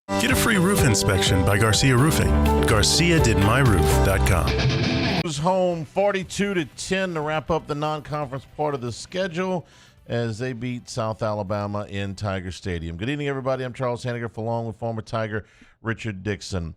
Get a free roof inspection by Garcia Roofing. GarciaDidMyRoof.com. It was home 42-10 to wrap up the non-conference part of the schedule as they beat South Alabama in Tiger Stadium. Good evening, everybody. I'm Charles Hanniger, along with former Tiger Richard Dixon.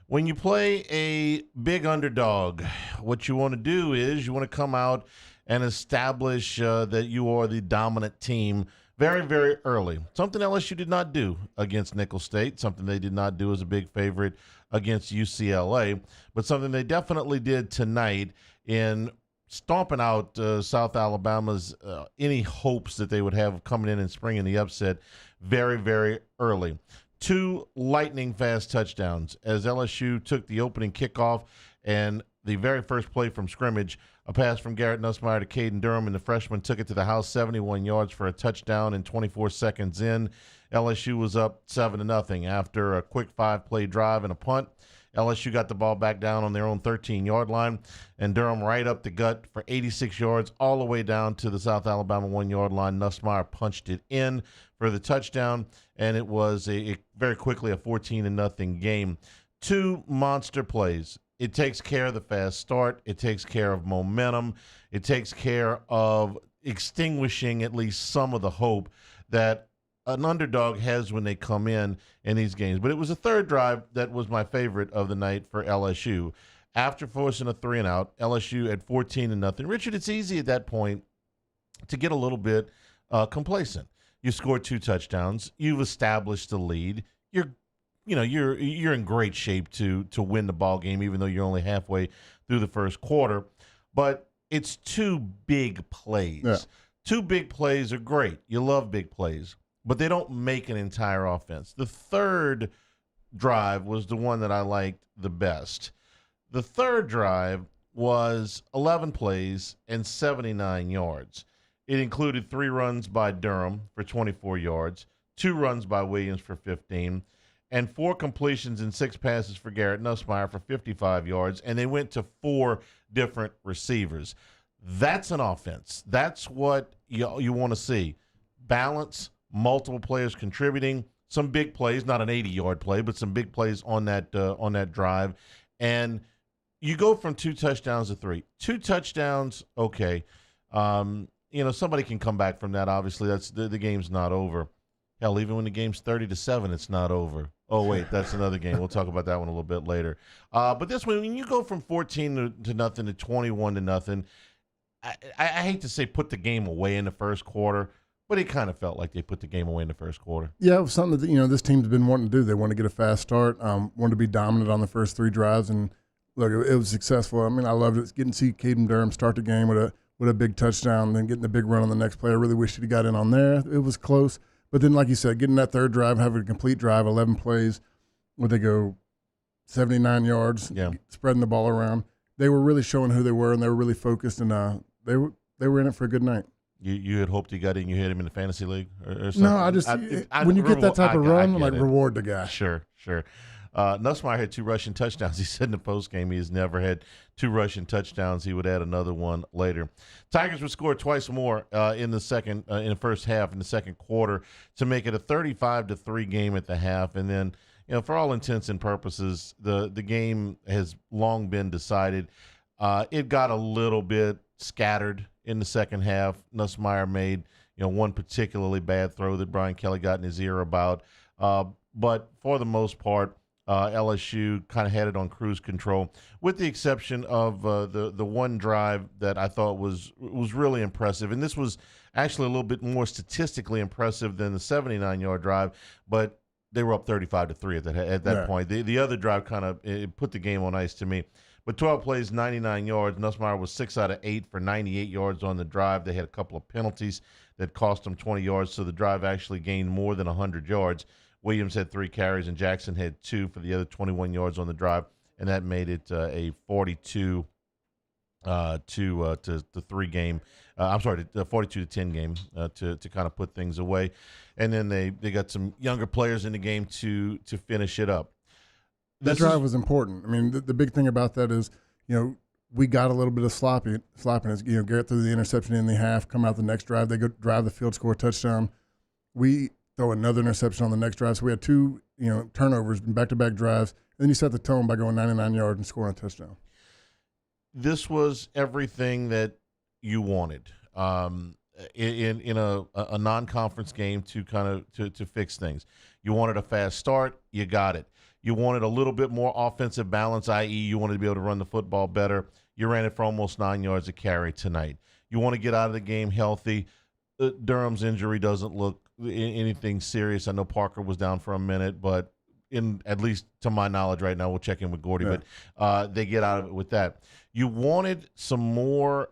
When you play a big underdog, what you want to do is you want to come out and establish that you are the dominant team very, very early. Something LSU did not do against Nicholls State, something they did not do as a big favorite against UCLA, but something they definitely did tonight in stomping out South Alabama's any hopes that they would have of coming in and springing the upset very, very early. 2 lightning-fast touchdowns as LSU took the opening kickoff, and the very first play from scrimmage, a pass from Garrett Nussmeier to Caden Durham, and the freshman took it to the house, 71 yards for a touchdown, and 24 seconds in, LSU was up 7-0 after a quick 5-play drive and a punt. LSU got the ball back down on their own 13-yard line, and Durham right up the gut for 86 yards all the way down to the South Alabama 1-yard line. Nussmeier punched it in for the touchdown, and it was a very quickly a 14-0 game. 2 monster plays. It takes care of the fast start. It takes care of momentum. It takes care of extinguishing at least some of the hope that an underdog has when they come in these games. But it was a third drive that was my favorite of the night for LSU. After forcing a 3-and-out, LSU at 14-0. Richard, it's easy at that point to get a little bit complacent. You scored 2 touchdowns. You've established the lead. You're in great shape to win the ball game, even though you're only halfway through the first quarter. But it's 2 big plays. Yeah. 2 big plays are great. You love big plays, but they don't make an entire offense. The third drive was the one that I liked the best. The third drive was 11 plays and 79 yards. It included 3 runs by Durham for 24 yards, 2 runs by Williams for 15, and 4 completions and 6 passes for Garrett Nussmeier for 55 yards, and they went to 4 different receivers. That's an offense. That's what you want to see. Balance, multiple players contributing, some big plays, not an 80-yard play, but some big plays on that drive. And you go from 2 touchdowns to 3. 2 touchdowns, okay. Somebody can come back from that. Obviously, that's the game's not over. Hell, even when the game's 30-7, it's not over. Oh, wait, that's another game. We'll talk about that one a little bit later. But this one, when you go from 14-0 to 21-0, I hate to say put the game away in the first quarter, but it kind of felt like they put the game away in the first quarter. Yeah, it was something that this team's been wanting to do. They want to get a fast start, wanted to be dominant on the first 3 drives, and look, it was successful. I mean, I loved it. Getting to see Caden Durham start the game with a big touchdown, then getting the big run on the next play. I really wish he'd got in on there. It was close. But then, like you said, getting that third drive, having a complete drive, 11 plays, where they go 79 yards, spreading the ball around. They were really showing who they were, and they were really focused, and they were in it for a good night. You had hoped he got in. You had him in the fantasy league or something? No, when you get that type of run, reward the guy. Sure. Nussmeier had 2 rushing touchdowns. He said in the postgame he has never had 2 rushing touchdowns. He would add another one later. Tigers would score twice more in the first half, in the second quarter, to make it a 35-3 game at the half. And then, for all intents and purposes, the game has long been decided. It got a little bit scattered in the second half. Nussmeier made, one particularly bad throw that Brian Kelly got in his ear about. But for the most part, LSU kind of had it on cruise control, with the exception of the one drive that I thought was really impressive. And this was actually a little bit more statistically impressive than the 79-yard drive, but they were up 35-3 at that point. The other drive kind of put the game on ice to me. But 12 plays, 99 yards. Nussmeier was 6 out of 8 for 98 yards on the drive. They had a couple of penalties that cost them 20 yards, so the drive actually gained more than 100 yards. Williams had 3 carries, and Jackson had 2 for the other 21 yards on the drive, and that made it a 42 to 3 game. I'm sorry, the 42-10 game to kind of put things away, and then they got some younger players in the game to finish it up. That drive was important. I mean, the big thing about that is, we got a little bit of sloppiness. Garrett threw the interception in the half, come out the next drive, they go drive the field, score a touchdown. throw another interception on the next drive. So we had two, turnovers in back-to-back drives. And then you set the tone by going 99 yards and scoring a touchdown. This was everything that you wanted in a non-conference game to kind of to fix things. You wanted a fast start. You got it. You wanted a little bit more offensive balance, i.e. you wanted to be able to run the football better. You ran it for almost 9 yards a carry tonight. You want to get out of the game healthy. Durham's injury doesn't look anything serious. I know Parker was down for a minute, but at least to my knowledge right now, we'll check in with Gordy, but they get out of it with that. You wanted some more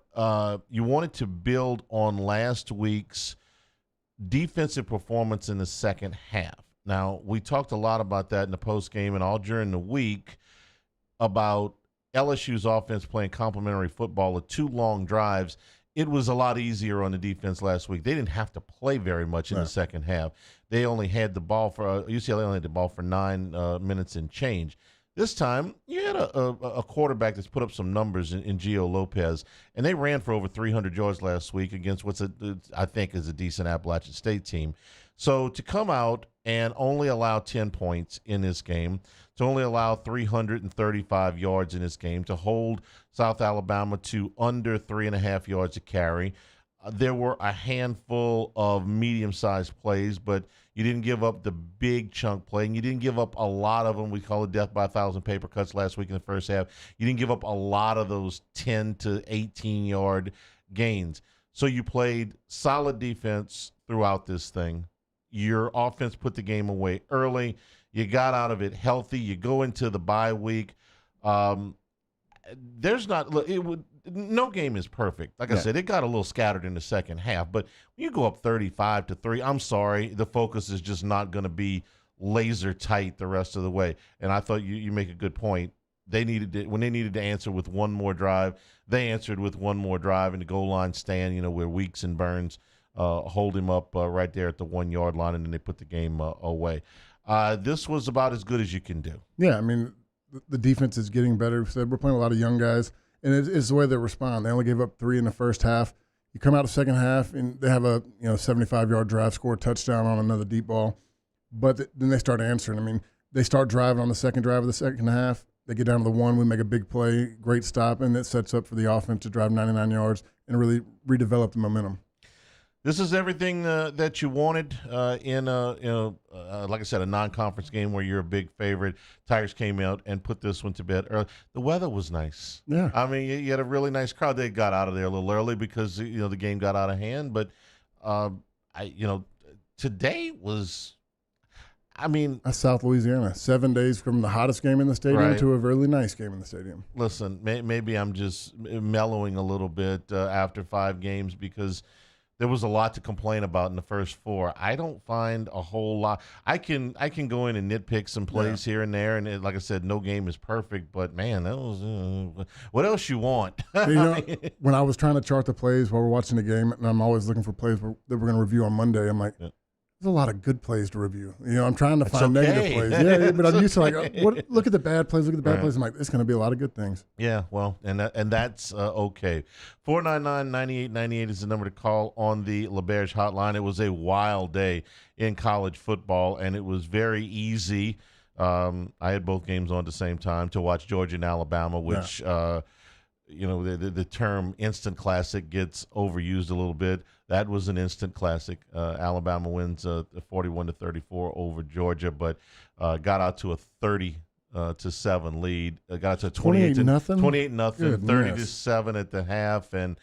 you wanted to build on last week's defensive performance in the second half. Now, we talked a lot about that in the postgame and all during the week about LSU's offense playing complementary football with 2 long drives. It was a lot easier on the defense last week. They didn't have to play very much in the second half. They only had the ball for UCLA only had the ball for 9 minutes and change. This time, you had a quarterback that's put up some numbers in Gio Lopez, and they ran for over 300 yards last week against I think is a decent Appalachian State team. So to come out and only allow 10 points in this game, to only allow 335 yards in this game, to hold South Alabama to under 3.5 yards a carry. There were a handful of medium-sized plays, but you didn't give up the big chunk play, and you didn't give up a lot of them. We call it death by 1,000 paper cuts last week in the first half. You didn't give up a lot of those 10 to 18-yard gains. So you played solid defense throughout this thing. Your offense put the game away early. You got out of it healthy. You go into the bye week. No game is perfect. Like I said, it got a little scattered in the second half. But when you go up 35-3, I'm sorry, the focus is just not going to be laser tight the rest of the way. And I thought you make a good point. When they needed to answer with one more drive, they answered with one more drive in the goal line stand. Where Weeks and Burns hold him up right there at the 1 yard line, and then they put the game away. This was about as good as you can do. Yeah, I mean, the defense is getting better. We're playing a lot of young guys, and it's the way they respond. They only gave up 3 in the first half. You come out the second half, and they have a 75-yard drive, score a touchdown on another deep ball. But then they start answering. I mean, they start driving on the second drive of the second half. They get down to the 1. We make a big play, great stop, and it sets up for the offense to drive 99 yards and really redevelop the momentum. This is everything that you wanted in like I said, a non-conference game where you're a big favorite. Tigers came out and put this one to bed early. The weather was nice. Yeah, I mean, you had a really nice crowd. They got out of there a little early because the game got out of hand. But today was. I mean, that's South Louisiana. 7 days from the hottest game in the stadium to a really nice game in the stadium. Listen, maybe I'm just mellowing a little bit after 5 games because there was a lot to complain about in the first 4. I don't find a whole lot. I can go in and nitpick some plays here and there, and like I said, no game is perfect. But man, that was what else you want? When I was trying to chart the plays while we're watching the game, and I'm always looking for plays that we're going to review on Monday, I'm like. Yeah. There's a lot of good plays to review. I'm trying to find negative plays. Yeah, but I'm used to look at the bad plays. Look at the bad plays. I'm like, it's going to be a lot of good things. Yeah, well, and that's okay. 499-9898 is the number to call on the LaBerge hotline. It was a wild day in college football, and it was very easy. I had both games on at the same time to watch Georgia and Alabama, which the term instant classic gets overused a little bit. That was an instant classic. Alabama wins 41-34 over Georgia, but got out to a 30-7 lead. Got out to 28-0, 30-7 at the half, and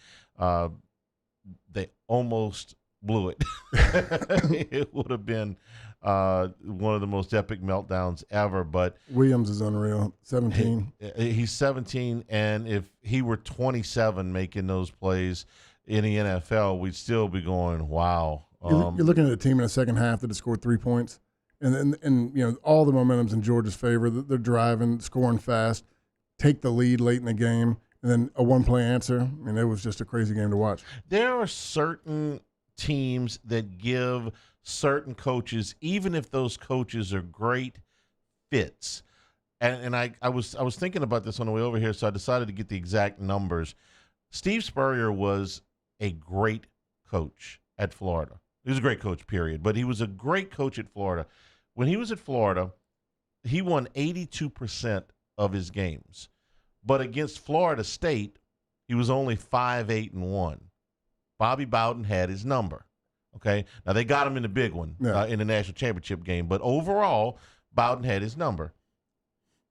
they almost blew it. It would have been one of the most epic meltdowns ever. But Williams is unreal. 17. He's 17, and if he were 27 making those plays in the NFL, we'd still be going, wow. You're looking at a team in the second half that has scored 3 points, and all the momentum's in Georgia's favor. They're driving, scoring fast, take the lead late in the game, and then a one-play answer. I mean, it was just a crazy game to watch. There are certain teams that give certain coaches, even if those coaches are great fits. And I was thinking about this on the way over here, so I decided to get the exact numbers. Steve Spurrier was a great coach at Florida. He was a great coach, period. But he was a great coach at Florida. When he was at Florida, he won 82% of his games. But against Florida State, he was only 5-8-1. Bobby Bowden had his number. Okay? Now, they got him in the big one in the national championship game. But overall, Bowden had his number.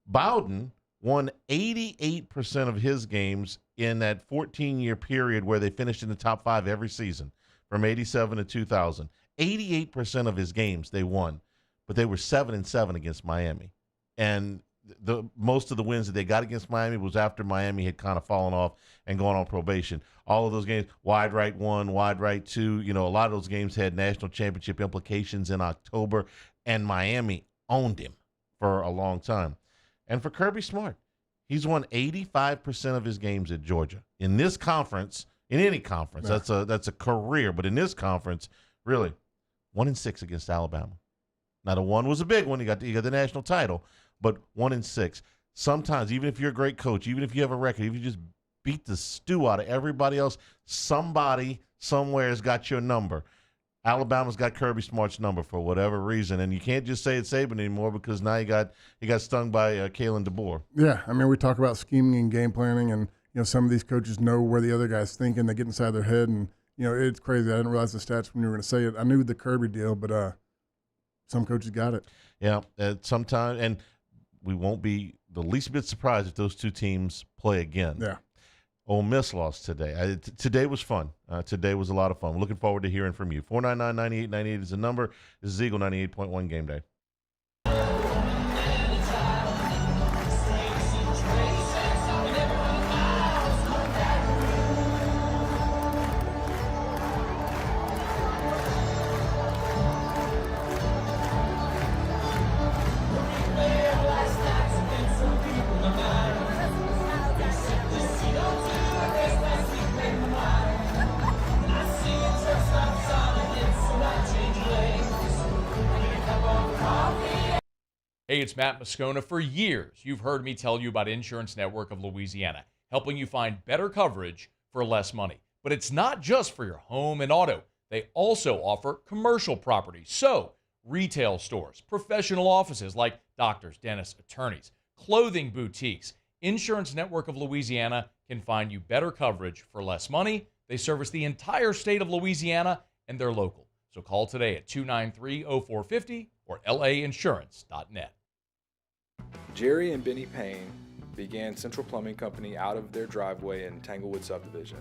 Bowden won 88% of his games in that 14-year period where they finished in the top 5 every season from 87 to 2000. 88% of his games they won, but they were 7-7 against Miami. And the most of the wins that they got against Miami was after Miami had kind of fallen off and gone on probation. All of those games, wide right 1, wide right 2, a lot of those games had national championship implications in October, and Miami owned him for a long time. And for Kirby Smart, he's won 85% of his games at Georgia. In this conference, in any conference, that's a career. But in this conference, really, 1-6 against Alabama. Now, the one was a big one. You got the national title, but 1-6. Sometimes, even if you're a great coach, even if you have a record, if you just beat the stew out of everybody else, somebody somewhere has got your number. Alabama's got Kirby Smart's number for whatever reason, and you can't just say it's Saban anymore because now he got stung by Kalen DeBoer. Yeah, I mean, we talk about scheming and game planning, and some of these coaches know where the other guy's thinking. They get inside their head, and it's crazy. I didn't realize the stats when you were going to say it. I knew the Kirby deal, but some coaches got it. Yeah, sometimes, and we won't be the least bit surprised if those two teams play again. Yeah. Ole Miss lost today. Today was fun. Today was a lot of fun. We're looking forward to hearing from you. 499-9898 is the number. This is Eagle 98.1 Game Day. Hey, it's Matt Moscona. For years, you've heard me tell you about Insurance Network of Louisiana, helping you find better coverage for less money. But it's not just for your home and auto. They also offer commercial property. So, retail stores, professional offices like doctors, dentists, attorneys, clothing boutiques. Insurance Network of Louisiana can find you better coverage for less money. They service the entire state of Louisiana, and they're local. So call today at 293-0450 or lainsurance.net. Jerry and Benny Payne began Central Plumbing Company out of their driveway in Tanglewood subdivision.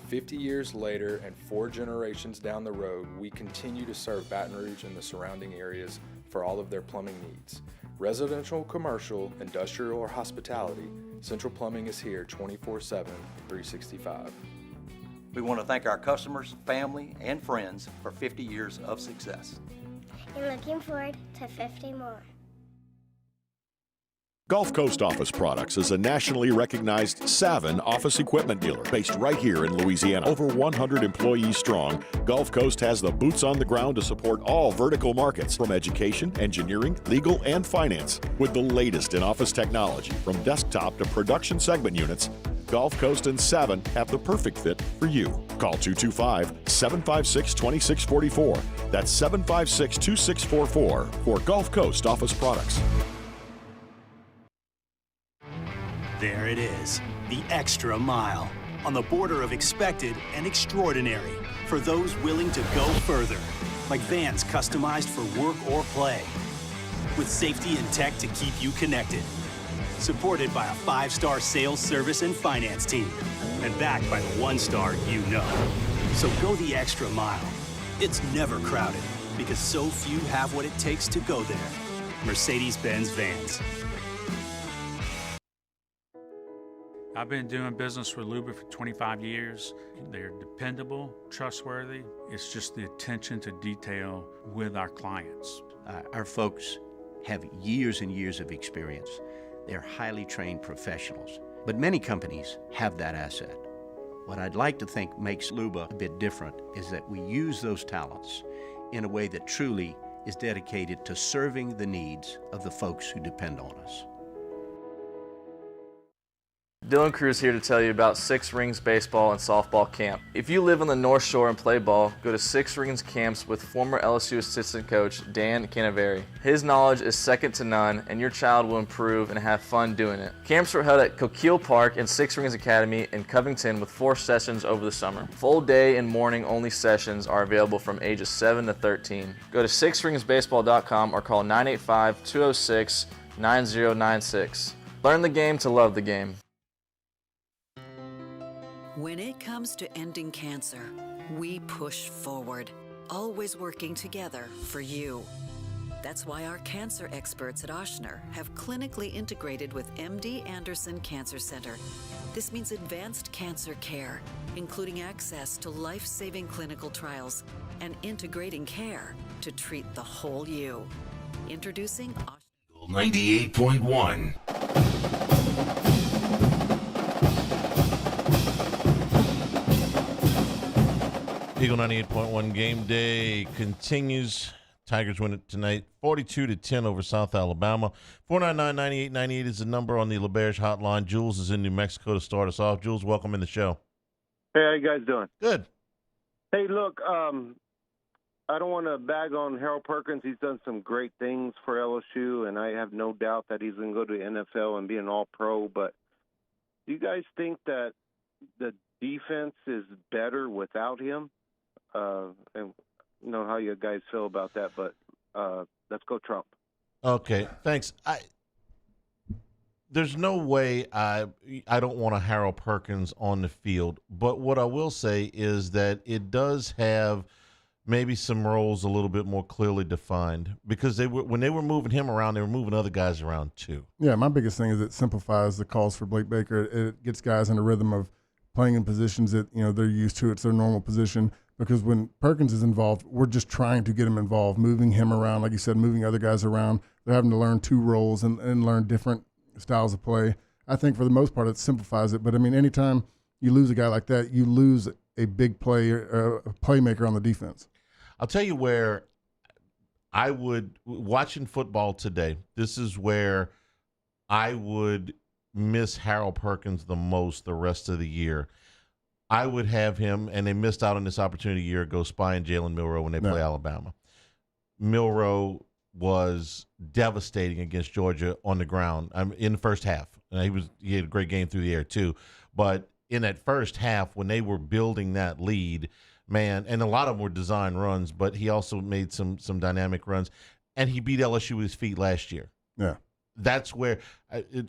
50 years later and 4 generations down the road, we continue to serve Baton Rouge and the surrounding areas for all of their plumbing needs. Residential, commercial, industrial, or hospitality, Central Plumbing is here 24/7, 365. We want to thank our customers, family, and friends for 50 years of success. And looking forward to 50 more. Gulf Coast Office Products is a nationally recognized Savin office equipment dealer based right here in Louisiana. Over 100 employees strong, Gulf Coast has the boots on the ground to support all vertical markets, from education, engineering, legal, and finance. With the latest in office technology, from desktop to production segment units, Gulf Coast and Savin have the perfect fit for you. Call 225-756-2644. That's 756-2644 for Gulf Coast Office Products. There it is, the extra mile, on the border of expected and extraordinary, for those willing to go further, like vans customized for work or play, with safety and tech to keep you connected, supported by a 5-star sales, service, and finance team, and backed by the 1-star you know. So go the extra mile. It's never crowded, because so few have what it takes to go there. Mercedes-Benz Vans. I've been doing business with Luba for 25 years. They're dependable, trustworthy. It's just the attention to detail with our clients. Our folks have years and years of experience. They're highly trained professionals, but many companies have that asset. What I'd like to think makes Luba a bit different is that we use those talents in a way that truly is dedicated to serving the needs of the folks who depend on us. Dylan Cruz here to tell you about Six Rings Baseball and Softball Camp. If you live on the North Shore and play ball, go to Six Rings Camps with former LSU assistant coach Dan Canaveri. His knowledge is second to none, and your child will improve and have fun doing it. Camps were held at Coquille Park and Six Rings Academy in Covington with 4 sessions over the summer. Full day and morning only sessions are available from ages 7 to 13. Go to sixringsbaseball.com or call 985-206-9096. Learn the game to love the game. When it comes to ending cancer, we push forward, always working together for you. That's why our cancer experts at Ochsner have clinically integrated with MD Anderson Cancer Center. This means advanced cancer care, including access to life-saving clinical trials and integrating care to treat the whole you. Introducing Ochsner 98.1. Eagle 98.1 Game Day continues. Tigers win it tonight, 42-10 over South Alabama. 499-9898 is the number on the LeBerge hotline. Jules is in New Mexico to start us off. Jules, welcome in the show. Hey, how you guys doing? Good. Hey, look, I don't want to bag on Harold Perkins. He's done some great things for LSU, and I have no doubt that he's going to go to the NFL and be an all-pro. But do you guys think that the defense is better without him? And you know how you guys feel about that, but let's go Trump. Okay, thanks. There's no way I don't want a Harold Perkins on the field, but what I will say is that it does have maybe some roles a little bit more clearly defined, because when they were moving him around, they were moving other guys around too. Yeah, my biggest thing is it simplifies the calls for Blake Baker. It gets guys in a rhythm of playing in positions that they're used to. It's their normal position. Because when Perkins is involved, we're just trying to get him involved, moving him around, like you said, moving other guys around. They're having to learn 2 roles and learn different styles of play. I think for the most part it simplifies it. But, I mean, anytime you lose a guy like that, you lose a big player, a playmaker on the defense. I'll tell you where I would, watching football today, this is where I would miss Harold Perkins the most the rest of the year. I would have him, and they missed out on this opportunity a year ago, spying Jalen Milroe when they play Alabama. Milroe was devastating against Georgia on the ground in the first half. He had a great game through the air too. But in that first half, when they were building that lead, man, and a lot of them were design runs, but he also made some dynamic runs, and he beat LSU with his feet last year. Yeah. That's where,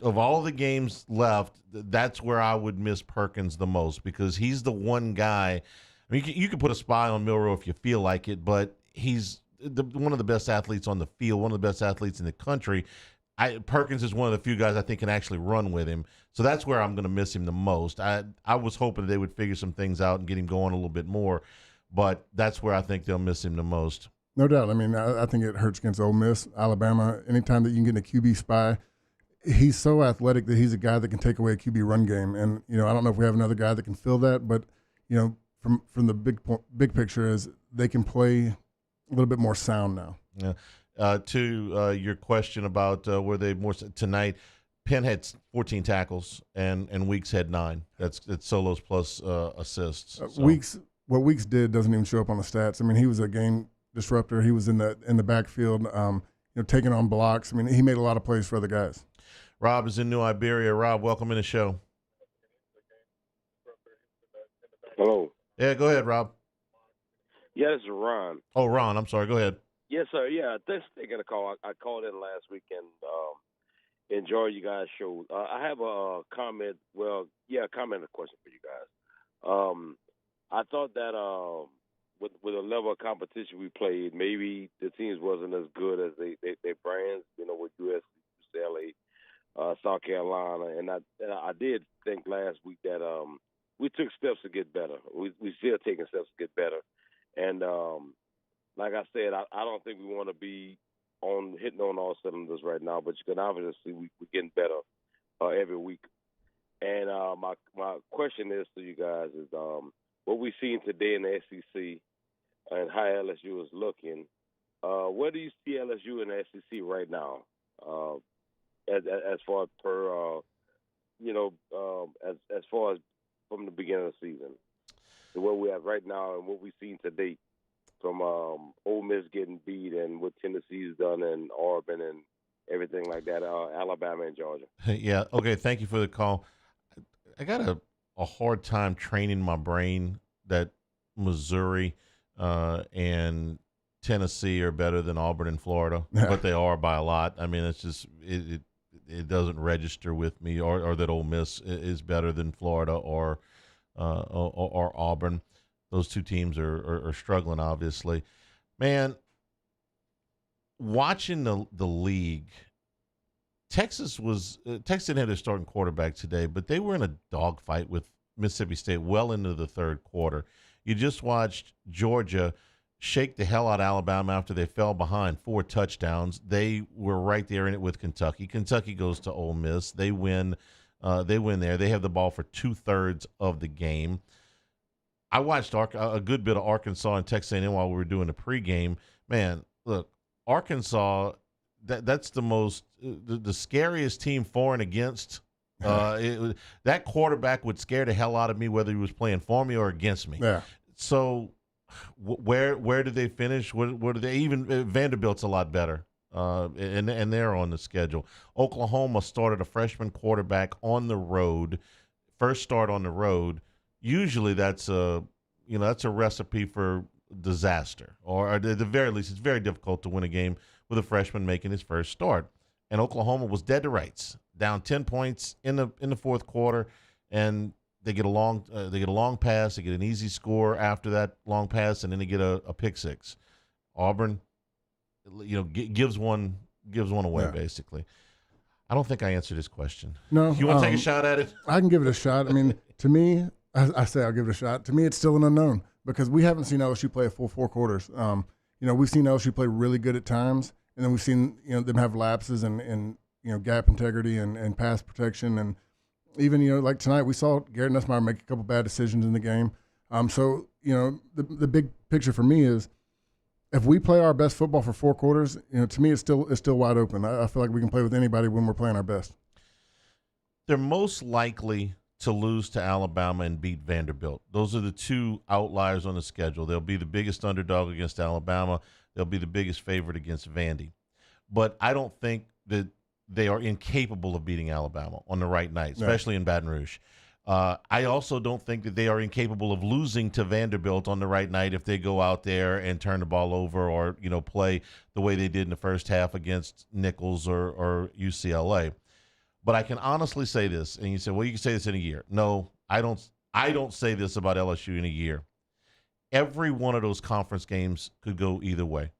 of all the games left, that's where I would miss Perkins the most, because he's the one guy. I mean, you can put a spy on Milroe if you feel like it, but he's one of the best athletes on the field, one of the best athletes in the country. Perkins is one of the few guys I think can actually run with him. So that's where I'm going to miss him the most. I was hoping they would figure some things out and get him going a little bit more, but that's where I think they'll miss him the most. No doubt. I mean, I think it hurts against Ole Miss, Alabama. Anytime that you can get a QB spy, he's so athletic that he's a guy that can take away a QB run game. And, I don't know if we have another guy that can fill that, but, from the big picture is they can play a little bit more sound now. Yeah. To your question about were they more tonight, Penn had 14 tackles and Weeks had 9. That's solos plus assists. So. What Weeks did doesn't even show up on the stats. I mean, he was a game disruptor. He was in the backfield, taking on blocks. I mean, he made a lot of plays for other guys. Rob is in New Iberia. Rob, welcome in the show. Hello. Yeah, go ahead, Rob. Yeah, this is Ron. Oh, Ron, I'm sorry. Go ahead. Yes, sir. Yeah, thanks for taking a call. I called in last week and enjoyed you guys' show. I have a comment. Well, yeah, a comment and a question for you guys. I thought that with the level of competition we played, maybe the teams wasn't as good as they brands, with USC, UCLA, South Carolina, and I did think last week that we took steps to get better. We still taking steps to get better, and like I said, I don't think we want to be hitting on all cylinders right now, but you can obviously we're getting better every week. And my question is to you guys is what we've seen today in the SEC and how LSU is looking. Where do you see LSU in the SEC right now, as far per as far as from the beginning of the season, to where we have right now and what we've seen to date from Ole Miss getting beat and what Tennessee's done and Auburn and everything like that, Alabama and Georgia. Yeah. Okay. Thank you for the call. I got a hard time training my brain that Missouri and Tennessee are better than Auburn and Florida, but they are by a lot. I mean, it's just it doesn't register with me, or that Ole Miss is better than Florida or Auburn. Those two teams are struggling, obviously. Man, watching the league, Texas didn't have their starting quarterback today, but they were in a dogfight with Mississippi State well into the third quarter. You just watched Georgia shake the hell out of Alabama after they fell behind 4 touchdowns. They were right there in it with Kentucky. Kentucky goes to Ole Miss. They win. They win there. They have the ball for 2/3 of the game. I watched a good bit of Arkansas and Texas A&M while we were doing the pregame. Man, look, Arkansas, that's the most the scariest team for and against. That quarterback would scare the hell out of me whether he was playing for me or against me. Yeah. So where did they finish? What do they even Vanderbilt's a lot better. And they're on the schedule. Oklahoma started a freshman quarterback on the road, first start on the road. Usually that's a recipe for disaster, or at the very least, it's very difficult to win a game with a freshman making his first start. And Oklahoma was dead to rights, down 10 points in the fourth quarter, and they get a long pass, they get an easy score after that long pass, and then they get a pick six. Auburn, gives one away basically. I don't think I answered his question. No, you want to take a shot at it? I can give it a shot. I mean, to me, I say I'll give it a shot. To me, it's still an unknown because we haven't seen LSU play a full 4 quarters. We've seen LSU play really good at times, and then we've seen them have lapses and gap integrity and pass protection, and even like tonight we saw Garrett Nussmeier make a couple bad decisions in the game. So the big picture for me is if we play our best football for 4 quarters, to me it's still wide open. I feel like we can play with anybody when we're playing our best. They're most likely to lose to Alabama and beat Vanderbilt. Those are the 2 outliers on the schedule. They'll be the biggest underdog against Alabama. They'll be the biggest favorite against Vandy. But I don't think that they are incapable of beating Alabama on the right night, especially in Baton Rouge. I also don't think that they are incapable of losing to Vanderbilt on the right night if they go out there and turn the ball over or play the way they did in the first half against Nichols or UCLA. But I can honestly say this, and you say, well, you can say this in a year. No, I don't say this about LSU in a year. Every one of those conference games could go either way.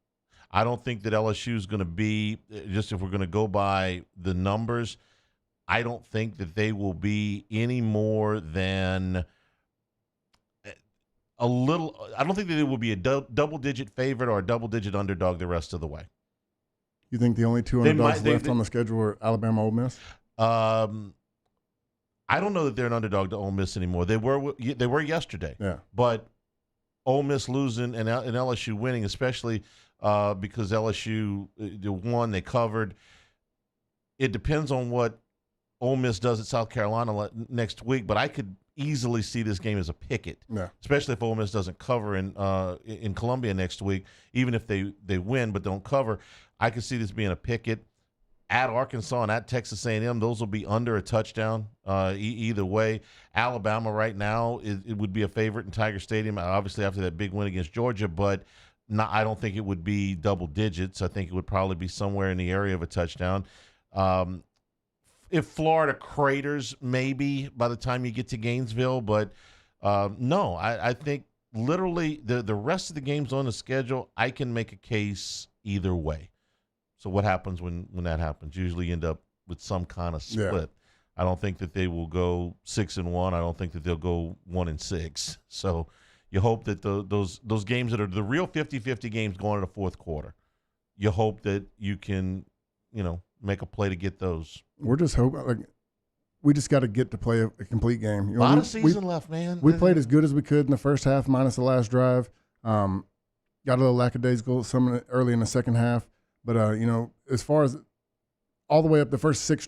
I don't think that LSU is going to be, just if we're going to go by the numbers, I don't think that they will be any more than I don't think that it will be a double-digit favorite or a double-digit underdog the rest of the way. You think the only 2 underdogs left on the schedule are Alabama, Ole Miss? I don't know that they're an underdog to Ole Miss anymore. They were yesterday. Yeah. But Ole Miss losing and LSU winning, especially because LSU won, they covered. It depends on what Ole Miss does at South Carolina next week, but I could easily see this game as a picket, especially if Ole Miss doesn't cover in Columbia next week. Even if they win but don't cover, I could see this being a picket. At Arkansas and at Texas A&M, those will be under a touchdown either way. Alabama right now, it would be a favorite in Tiger Stadium, obviously after that big win against Georgia, but I don't think it would be double digits. I think it would probably be somewhere in the area of a touchdown. If Florida craters, maybe by the time you get to Gainesville, but no, I think literally the rest of the games on the schedule, I can make a case either way. So what happens when that happens? Usually you end up with some kind of split. Yeah. I don't think that they will go 6-1. I don't think that they'll go 1-6. So you hope that those games that are the real 50-50 games going to the fourth quarter, you hope that you can, make a play to get those. We're just hoping, we just got to get to play a complete game. A lot of season left, man. We played as good as we could in the first half, minus the last drive. Got a little lackadaisical some early in the second half. But, as far as all the way up the first 5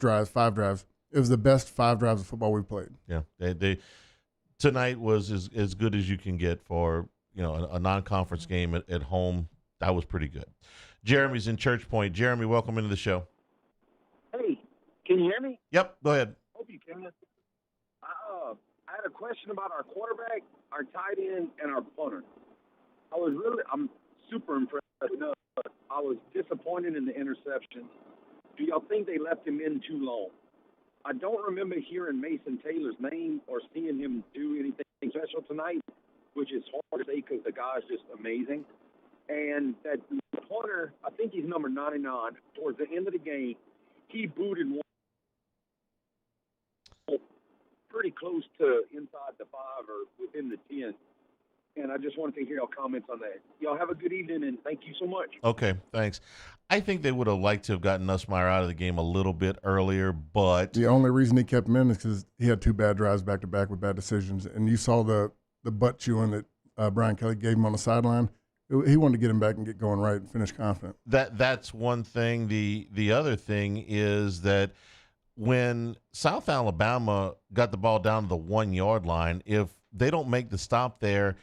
drives, It was the best 5 drives of football we've played. Yeah, they tonight was as good as you can get for a non-conference game at home. That was pretty good. Jeremy's in Church Point. Jeremy, welcome into the show. Hey, can you hear me? Yep, go ahead. Hope you can. I had a question about our quarterback, our tight end, and our punter. I'm super impressed. I was disappointed in the interception. Do y'all think they left him in too long? I don't remember hearing Mason Taylor's name or seeing him do anything special tonight, which is hard to say because the guy's just amazing. And that punter, I think he's number 99, towards the end of the game, he booted one pretty close to inside the 5 or within the 10. And I just wanted to hear your comments on that. Y'all have a good evening, and thank you so much. Okay, thanks. I think they would have liked to have gotten Nussmeier out of the game a little bit earlier, but the only reason he kept him in is because he had 2 bad drives back-to-back with bad decisions. And you saw the butt chewing that Brian Kelly gave him on the sideline. He wanted to get him back and get going right and finish confident. That's one thing. The other thing is that when South Alabama got the ball down to the 1-yard line, if they don't make the stop there,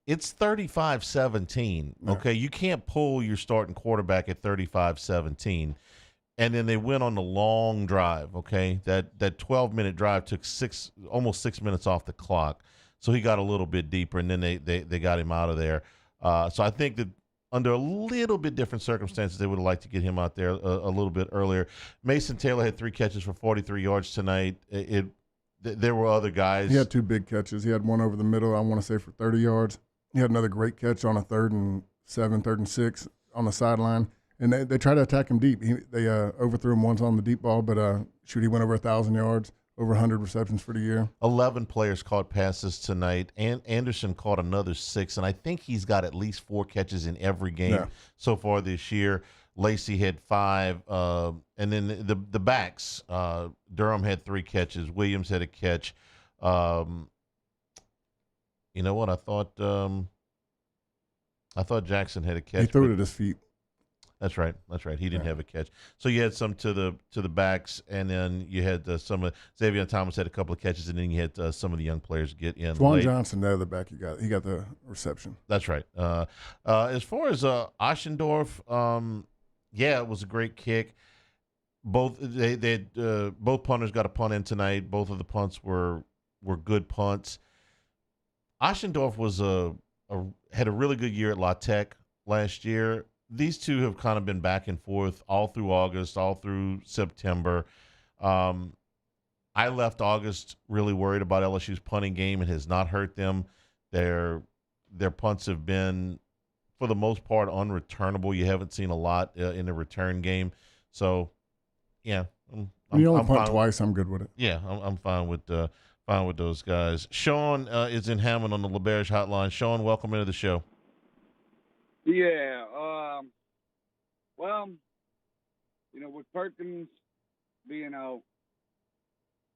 it's 35-17. Okay, you can't pull your starting quarterback at 35-17. And then they went on the long drive. Okay, that 12-minute drive took almost 6 minutes off the clock. So he got a little bit deeper, and then they got him out of there. So I think that under a little bit different circumstances, they would have liked to get him out there a little bit earlier. Mason Taylor had 3 catches for 43 yards tonight. There were other guys. He had 2 big catches. He had one over the middle, I want to say, for 30 yards. He had another great catch on a 3rd and 7, 3rd and 6 on the sideline. And they tried to attack him deep. They overthrew him once on the deep ball, but he went over 1,000 yards. Over 100 receptions for the year. 11 players caught passes tonight. And Anderson caught another 6, and I think he's got at least 4 catches in every game so far this year. Lacey had 5, and then the backs. Durham had 3 catches. Williams had a catch. You know what? I thought Jackson had a catch. He threw it at his feet. That's right. He didn't have a catch. So you had some to the backs, and then you had some of Xavier Thomas had a couple of catches, and then you had some of the young players get in. Juwan late. Johnson, the other back, he got the reception. That's right. As far as Oschendorf, it was a great kick. Both both punters got a punt in tonight. Both of the punts were good punts. Oschendorf had a really good year at La Tech last year. These two have kind of been back and forth all through August, all through September. I left August really worried about LSU's punting game. It has not hurt them. Their punts have been, for the most part, unreturnable. You haven't seen a lot in the return game. So, yeah. You only punt twice. I'm good with it. Yeah, I'm fine with those guys. Sean is in Hammond on the LeBerge hotline. Sean, welcome into the show. Yeah, with Perkins being out,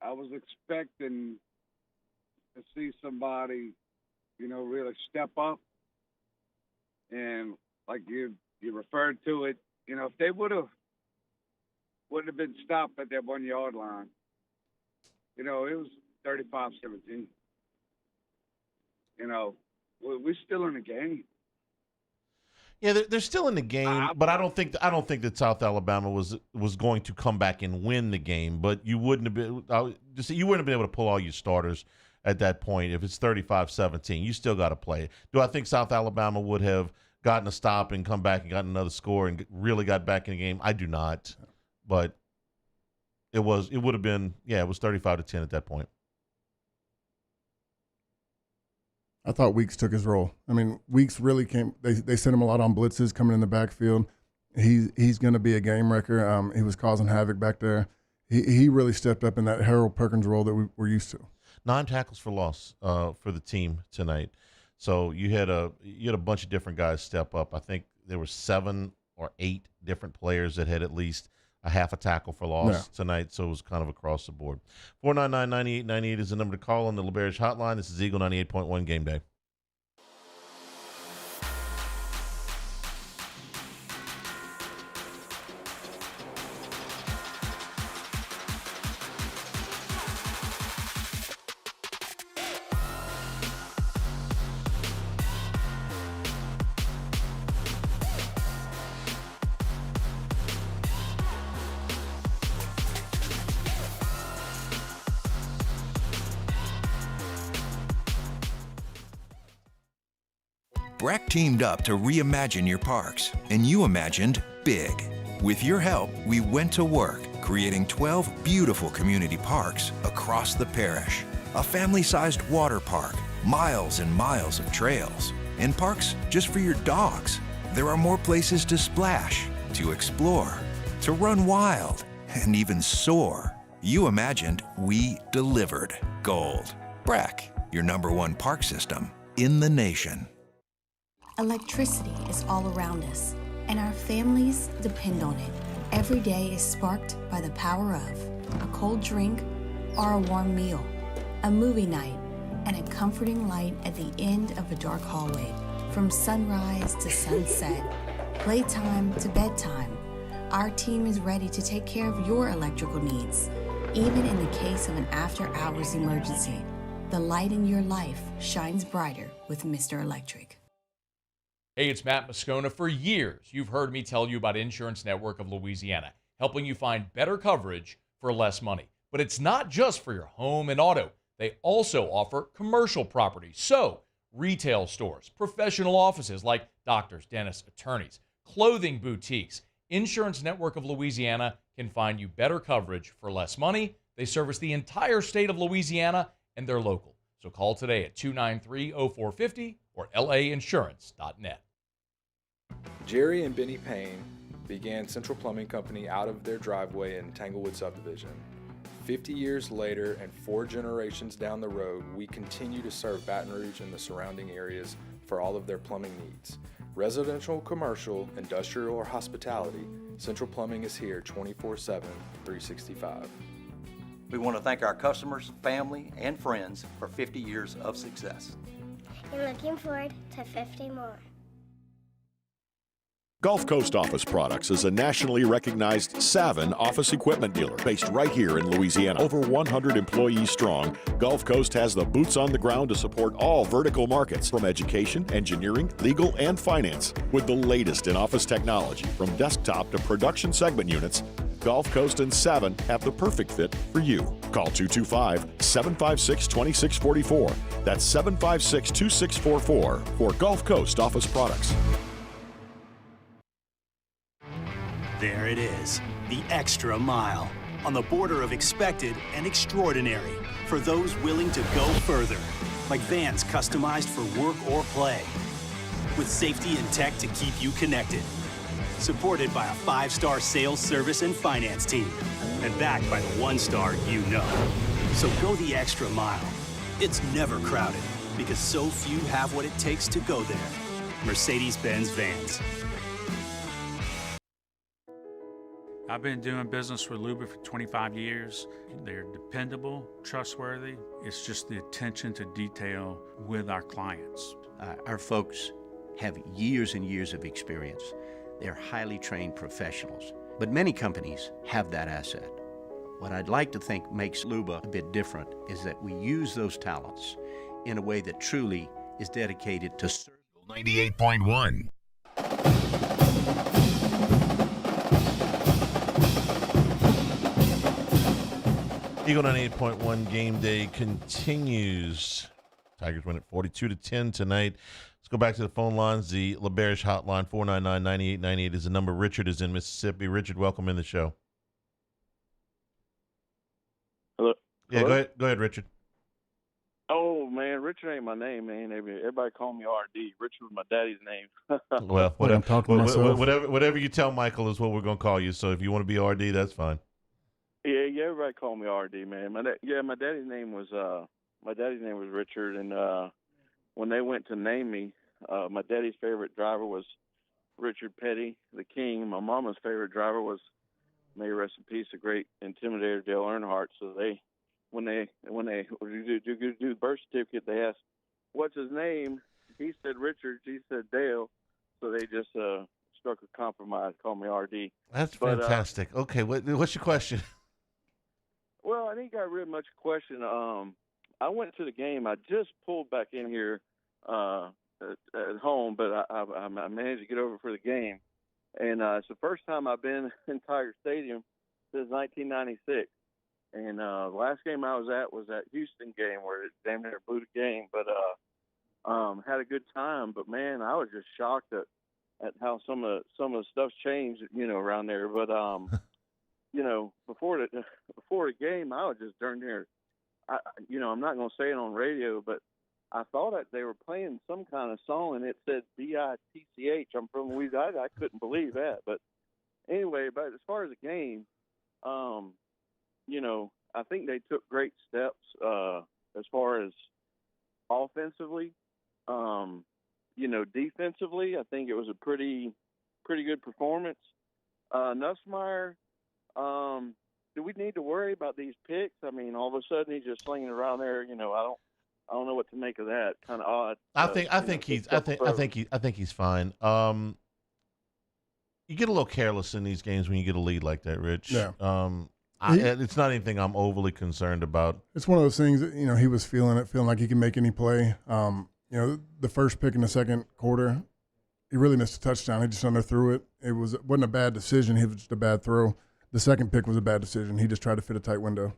I was expecting to see somebody, really step up. And like you referred to it, if they wouldn't have been stopped at that 1-yard line, it was 35-17. We're still in the game. Yeah, they're still in the game, but I don't think that South Alabama was going to come back and win the game. But you wouldn't have been able to pull all your starters at that point if it's 35-17. You still got to play. Do I think South Alabama would have gotten a stop and come back and gotten another score and really got back in the game? I do not. But it would have been it was 35-10 at that point. I thought Weeks took his role. I mean, Weeks really came. They sent him a lot on blitzes coming in the backfield. He's going to be a game wrecker. He was causing havoc back there. He really stepped up in that Harold Perkins role that we're used to. 9 tackles for loss for the team tonight. So you had a bunch of different guys step up. I think there were 7 or 8 different players that had at least a half a tackle for loss tonight, so it was kind of across the board. 499-9898 is the number to call on the LeBerge hotline. This is Eagle 98.1 Game Day. Breck teamed up to reimagine your parks, and you imagined big. With your help, we went to work, creating 12 beautiful community parks across the parish. A family-sized water park, miles and miles of trails, and parks just for your dogs. There are more places to splash, to explore, to run wild, and even soar. You imagined, we delivered. Gold. Breck, your #1 park system in the nation. Electricity is all around us, and our families depend on it. Every day is sparked by the power of a cold drink or a warm meal, a movie night, and a comforting light at the end of a dark hallway. From sunrise to sunset, playtime to bedtime, our team is ready to take care of your electrical needs. Even in the case of an after-hours emergency, the light in your life shines brighter with Mr. Electric. Hey, it's Matt Moscona. For years, you've heard me tell you about Insurance Network of Louisiana, helping you find better coverage for less money. But it's not just for your home and auto. They also offer commercial property. So, retail stores, professional offices like doctors, dentists, attorneys, clothing boutiques. Insurance Network of Louisiana can find you better coverage for less money. They service the entire state of Louisiana, and they're local. So call today at 293-0450 or lainsurance.net. Jerry and Benny Payne began Central Plumbing Company out of their driveway in Tanglewood subdivision. 50 years later and 4 generations down the road, we continue to serve Baton Rouge and the surrounding areas for all of their plumbing needs. Residential, commercial, industrial, or hospitality, Central Plumbing is here 24/7, 365. We want to thank our customers, family, and friends for 50 years of success. And looking forward to 50 more. Gulf Coast Office Products is a nationally recognized Savin office equipment dealer based right here in Louisiana. Over 100 employees strong, Gulf Coast has the boots on the ground to support all vertical markets from education, engineering, legal, and finance. With the latest in office technology from desktop to production segment units, Gulf Coast and Savin have the perfect fit for you. Call 225-756-2644. That's 756-2644 for Gulf Coast Office Products. There it is, the extra mile, on the border of expected and extraordinary, for those willing to go further, like vans customized for work or play, with safety and tech to keep you connected, supported by a 5-star sales, service, and finance team, and backed by the 1-star you know. So go the extra mile. It's never crowded, because so few have what it takes to go there. Mercedes-Benz Vans. I've been doing business with Luba for 25 years. They're dependable, trustworthy. It's just the attention to detail with our clients. Our folks have years and years of experience. They're highly trained professionals. But many companies have that asset. What I'd like to think makes Luba a bit different is that we use those talents in a way that truly is dedicated to 98.1. Eagle 98.1 Game Day continues. Tigers win at 42-10 tonight. Let's go back to the phone lines. The LaBerge hotline, 499-9898 is the number. Richard is in Mississippi. Richard, welcome in the show. Hello? Yeah, Hello? Go ahead, Richard. Oh, man, Richard ain't my name, man. Everybody call me RD. Richard was my daddy's name. Well, I'm talking to myself. whatever you tell Michael is what we're going to call you. So if you want to be RD, that's fine. Yeah, everybody call me RD, man. My daddy's name was Richard, and when they went to name me, my daddy's favorite driver was Richard Petty, the King. My mama's favorite driver was, may he rest in peace, the great intimidator Dale Earnhardt. So when they do the birth certificate, they asked, "What's his name?" He said Richard. She said Dale. So they just struck a compromise, called me RD. That's fantastic. Okay, what's your question? Well, I didn't got really much question. I went to the game. I just pulled back in here at home, but I managed to get over for the game. And it's the first time I've been in Tiger Stadium since 1996. And the last game I was at was that Houston game where it damn near blew the game. But Had a good time, but man, I was just shocked at how some of the stuff's changed, around there. But before the game, I was just darn near. I'm not going to say it on radio, but I thought that they were playing some kind of song, and it said B-I-T-C-H. I'm from Louisiana. I couldn't believe that. But anyway, but as far as the game, I think they took great steps as far as offensively. Defensively, I think it was a pretty good performance. Nussmeier, do we need to worry about these picks? I mean, all of a sudden he's just slinging around there. I don't know what to make of that. Kind of odd. I think he's fine. You get a little careless in these games when you get a lead like that, Rich. Yeah. It's not anything I'm overly concerned about. It's one of those things that, he was feeling like he can make any play. The first pick in the second quarter, he really missed a touchdown. He just underthrew it. It wasn't a bad decision. It was just a bad throw. The second pick was a bad decision. He just tried to fit a tight window.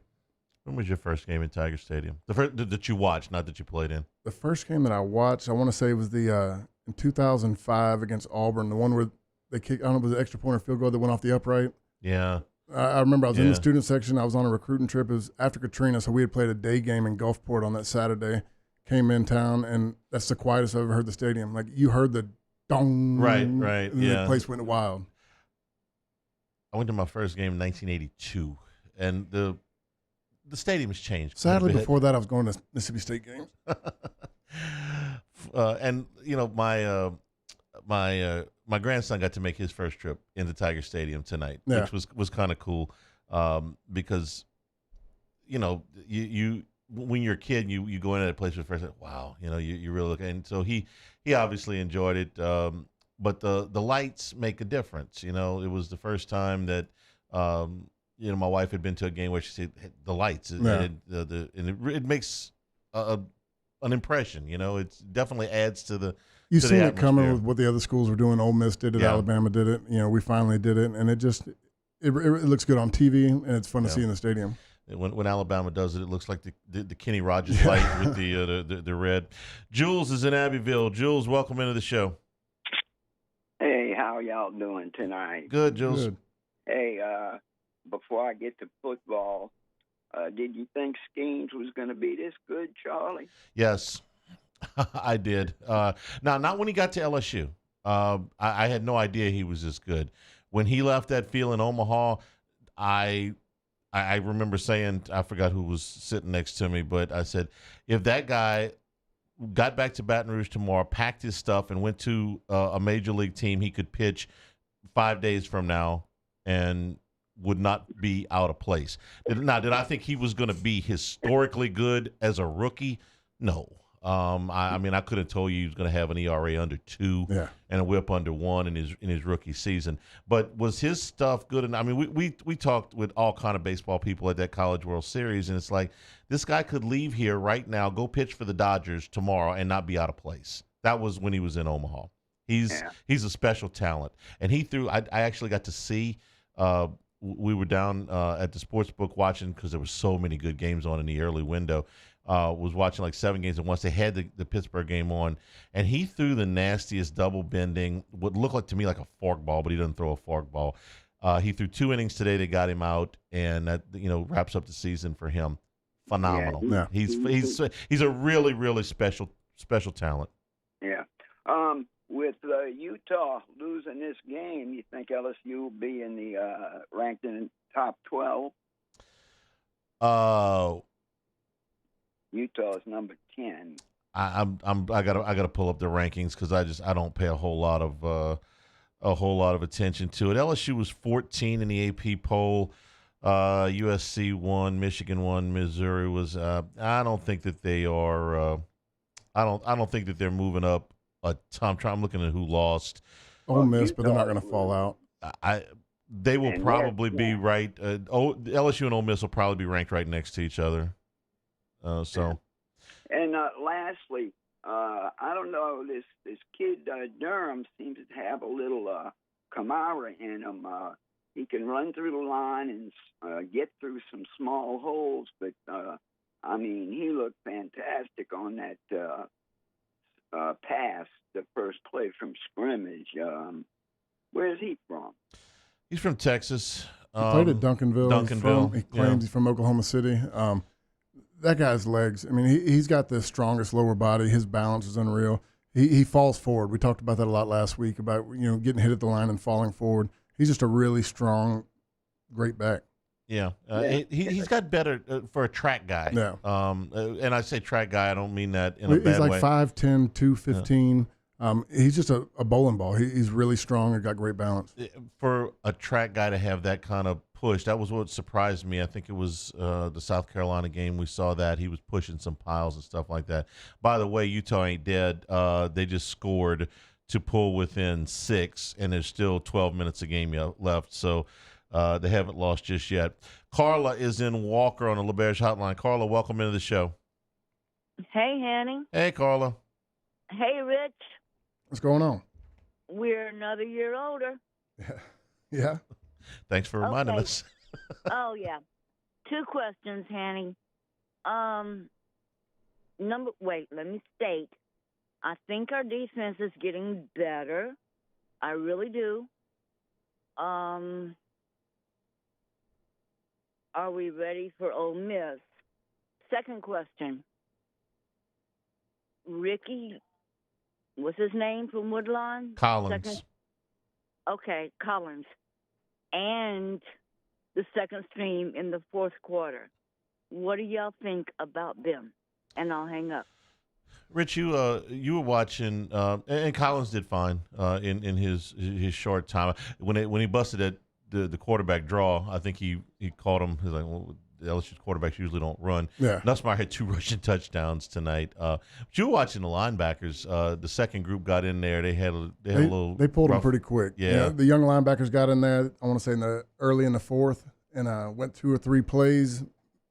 When was your first game in Tiger Stadium? The first that you watched, not that you played in. The first game that I watched, I want to say, was the in 2005 against Auburn, the one where they kicked. I don't know, was it extra point or field goal that went off the upright? Yeah. I remember I was in the student section. I was on a recruiting trip. It was after Katrina, so we had played a day game in Gulfport on that Saturday. Came in town, and that's the quietest I've ever heard the stadium. Like, you heard the dong. Right, and yeah. The place went wild. I went to my first game in 1982, and the stadium has changed. Sadly, before that, I was going to Mississippi State games. And my grandson got to make his first trip into Tiger Stadium tonight, which was kind of cool, because you when you're a kid, you go into that place with first, wow, you really look, and so he obviously enjoyed it. But the lights make a difference. It was the first time that my wife had been to a game where she said the lights, and it makes an impression. It definitely adds to the. You've seen it coming with what the other schools were doing. Ole Miss did it. Yeah. Alabama did it. We finally did it, and it looks good on TV, and it's fun to see in the stadium. When Alabama does it, it looks like the Kenny Rogers light with the red. Jules is in Abbeville. Jules, welcome into the show. Hey, how y'all doing tonight? Good, Jules. Good. Hey, before I get to football, did you think Skeens was going to be this good, Charlie? Yes, I did. Now, not when he got to LSU. I had no idea he was this good. When he left that field in Omaha, I remember saying, I forgot who was sitting next to me, but I said, if that guy got back to Baton Rouge tomorrow, packed his stuff, and went to a major league team, he could pitch 5 days from now and would not be out of place. Did I think he was going to be historically good as a rookie? No. I could have told you he was going to have an ERA under 2 and a WHIP under 1 in his rookie season. But was his stuff good? And we talked with all kind of baseball people at that College World Series, and it's like, this guy could leave here right now, go pitch for the Dodgers tomorrow, and not be out of place. That was when he was in Omaha. He's a special talent, and he threw. I actually got to see. We were down at the sports book watching, because there were so many good games on in the early window. Was watching like 7 games at once. They had the Pittsburgh game on, and he threw the nastiest double bending, what looked like to me like a fork ball, but he doesn't throw a fork ball. He threw 2 innings today. They got him out, and that wraps up the season for him. Phenomenal. Yeah. He's a really, really special talent. Yeah. With Utah losing this game, you think LSU will be in the ranked in the top 12? Utah is number 10. I gotta pull up the rankings, because I don't pay a whole lot of attention to it. LSU was 14 in the AP poll. USC won, Michigan won, Missouri was. I don't think that they are. I don't think that they're moving up a ton. I'm looking at who lost. Ole Miss, but they're not going to fall out. They will probably be right. LSU and Ole Miss will probably be ranked right next to each other. And lastly, I don't know, this kid Durham seems to have a little Kamara in him. He can run through the line and get through some small holes, but he looked fantastic on that pass the first play from scrimmage. Where is he from? He's from Texas. He played at Duncanville. He claims he's from Oklahoma City. That guy's legs. I mean, he's got the strongest lower body. His balance is unreal. He falls forward. We talked about that a lot last week about getting hit at the line and falling forward. He's just a really strong, great back. Yeah, he's got better for a track guy. Yeah. And I say track guy, I don't mean that in a bad way. He's like 5'10", 215. He's just a bowling ball. He's really strong and got great balance. For a track guy to have that kind of push, that was what surprised me. I think it was the South Carolina game. We saw that. He was pushing some piles and stuff like that. By the way, Utah ain't dead. They just scored to pull within 6, and there's still 12 minutes of game left. So they haven't lost just yet. Carla is in Walker on the LaBerge hotline. Carla, welcome into the show. Hey, Hanny. Hey, Carla. Hey, Rich. What's going on? We're another year older. Yeah. Thanks for reminding us. Oh, yeah. 2 questions, Hanny. Let me state. I think our defense is getting better. I really do. Are we ready for Ole Miss? Second question. Ricky, what's his name from Woodlawn? Collins. Collins. And the second stream in the fourth quarter. What do y'all think about them? And I'll hang up. Rich, you were watching, and Collins did fine in his short time. When he busted at the quarterback draw, I think he called him. He's like, well, the LSU quarterbacks usually don't run. Yeah. Nussmeier had 2 rushing touchdowns tonight. But you were watching the linebackers. The second group got in there. They had a little. They pulled rough. them pretty quick. Yeah. The young linebackers got in there. I want to say early in the fourth, and went 2 or 3 plays,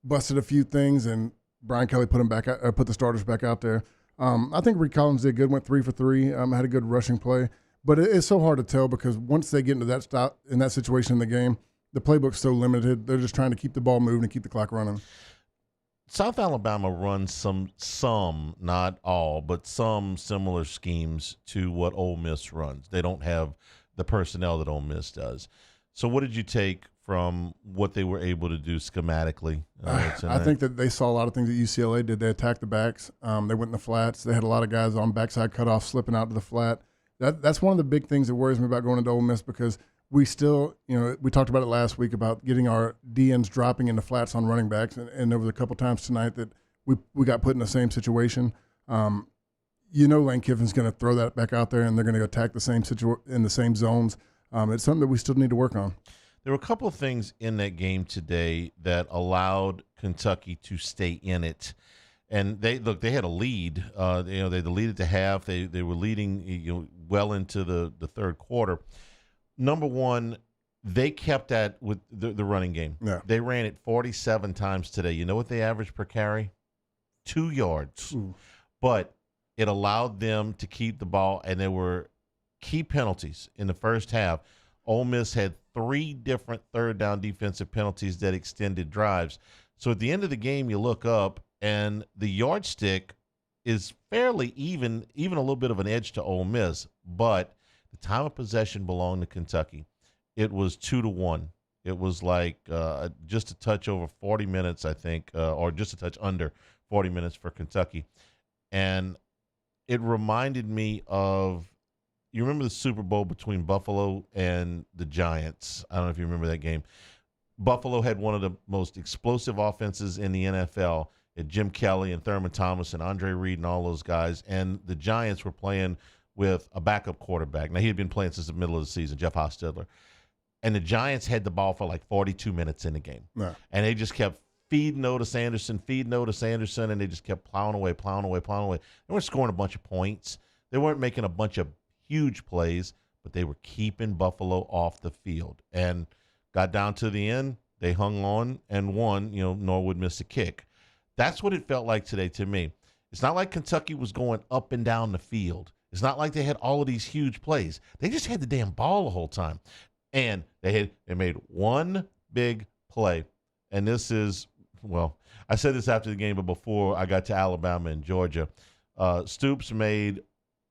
busted a few things, and Brian Kelly put the starters back out there. I think Rick Collins did good. Went 3 for 3. Had a good rushing play. But it's so hard to tell because once they get into that stop in that situation in the game, the playbook's so limited. They're just trying to keep the ball moving and keep the clock running. South Alabama runs some, not all, but some similar schemes to what Ole Miss runs. They don't have the personnel that Ole Miss does. So what did you take from what they were able to do schematically? I think that they saw a lot of things that UCLA did. They attacked the backs. They went in the flats. They had a lot of guys on backside cutoff slipping out to the flat. That's one of the big things that worries me about going into Ole Miss because we still, we talked about it last week about getting our DNs dropping into flats on running backs, and there was a couple times tonight that we got put in the same situation. Lane Kiffin's going to throw that back out there, and they're going to attack the same in the same zones. It's something that we still need to work on. There were a couple of things in that game today that allowed Kentucky to stay in it. And they had a lead. They had the lead at the half. They were leading well into the third quarter. Number one, they kept that with the running game. Yeah. They ran it 47 times today. You know what they averaged per carry? 2 yards. Ooh. But it allowed them to keep the ball, and there were key penalties in the first half. Ole Miss had 3 different third down defensive penalties that extended drives. So at the end of the game, you look up, and the yardstick is fairly even a little bit of an edge to Ole Miss, but the time of possession belonged to Kentucky. It was 2-1. It was like just a touch over 40 minutes, I think, or just a touch under 40 minutes for Kentucky. And it reminded me of, you remember the Super Bowl between Buffalo and the Giants? I don't know if you remember that game. Buffalo had one of the most explosive offenses in the NFL. Jim Kelly and Thurman Thomas and Andre Reed and all those guys. And the Giants were playing with a backup quarterback. Now, he had been playing since the middle of the season, Jeff Hostetler. And the Giants had the ball for like 42 minutes in the game. Yeah. And they just kept feeding Otis Anderson, and they just kept plowing away. They weren't scoring a bunch of points. They weren't making a bunch of huge plays, but they were keeping Buffalo off the field. And got down to the end, they hung on and won. Norwood missed a kick. That's what it felt like today to me. It's not like Kentucky was going up and down the field. It's not like they had all of these huge plays. They just had the damn ball the whole time. And they made one big play. And this is, well, I said this after the game, but before I got to Alabama and Georgia, Stoops made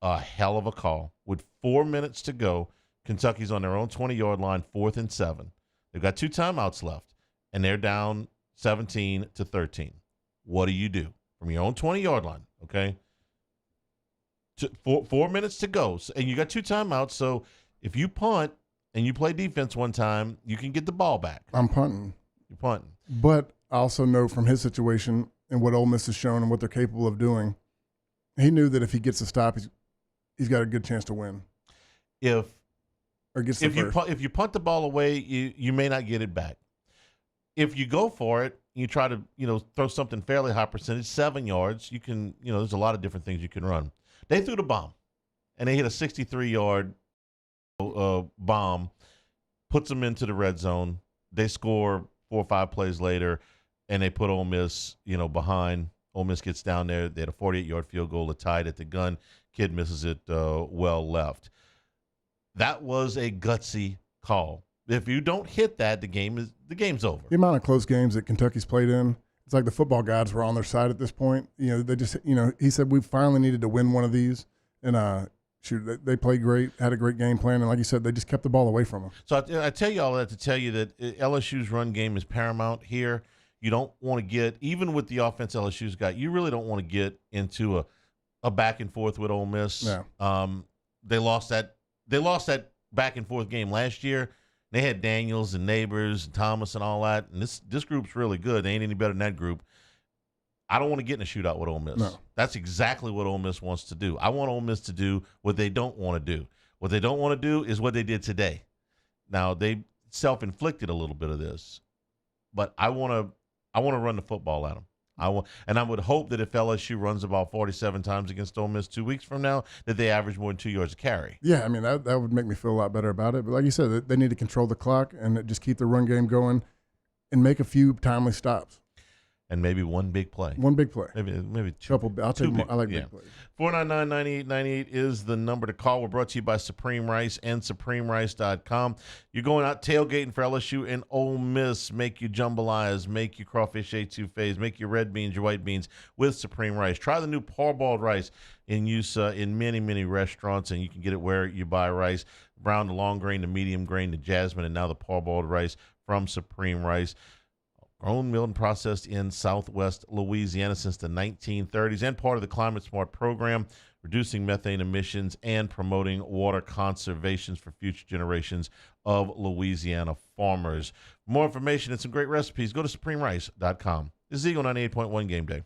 a hell of a call. With 4 minutes to go, Kentucky's on their own 20-yard line, 4th and 7. They've got 2 timeouts left, and they're down 17-13. What do you do from your own 20-yard line, okay? 4 minutes to go, and you got 2 timeouts, so if you punt and you play defense one time, you can get the ball back. I'm punting. You're punting. But I also know from his situation and what Ole Miss has shown and what they're capable of doing, he knew that if he gets a stop, he's got a good chance to win. If you punt the ball away, you may not get it back. If you go for it, you try to throw something fairly high percentage, 7 yards. You can there's a lot of different things you can run. They threw the bomb, and they hit a 63-yard bomb, puts them into the red zone. They score 4 or 5 plays later, and they put Ole Miss behind. Ole Miss gets down there. They had a 48-yard field goal, tied at the gun. Kid misses it well left. That was a gutsy call. If you don't hit that, the game's over. The amount of close games that Kentucky's played in, it's like the football gods were on their side at this point. They just, he said we finally needed to win one of these, and they played great, had a great game plan, and like you said, they just kept the ball away from them. So I tell you all that to tell you that LSU's run game is paramount here. You don't want to get, even with the offense LSU's got, you really don't want to get into a back and forth with Ole Miss. No. They lost that back and forth game last year. They had Daniels and Neighbors and Thomas and all that, and this group's really good. They ain't any better than that group. I don't want to get in a shootout with Ole Miss. No. That's exactly what Ole Miss wants to do. I want Ole Miss to do what they don't want to do. What they don't want to do is what they did today. Now, they self-inflicted a little bit of this, but I want to run the football at them. I would hope that if LSU runs the ball 47 times against Ole Miss 2 weeks from now, that they average more than 2 yards a carry. Yeah, I mean, that would make me feel a lot better about it. But like you said, they need to control the clock and just keep the run game going and make a few timely stops. And maybe one big play. One big play. Maybe two. Couple. I'll take more. I like big plays. 499-9898 is the number to call. We're brought to you by Supreme Rice and SupremeRice.com. You're going out tailgating for LSU and Ole Miss. Make you jambalayas, make you crawfish etouffees, make your red beans, your white beans with Supreme Rice. Try the new parboiled rice in use in many, many restaurants, and you can get it where you buy rice. Brown to long grain to medium grain to jasmine, and now the parboiled rice from Supreme Rice. Grown, milled, and processed in Southwest Louisiana since the 1930s and part of the Climate Smart program, reducing methane emissions and promoting water conservation for future generations of Louisiana farmers. For more information and some great recipes, go to SupremeRice.com. This is Eagle 98.1 Game Day.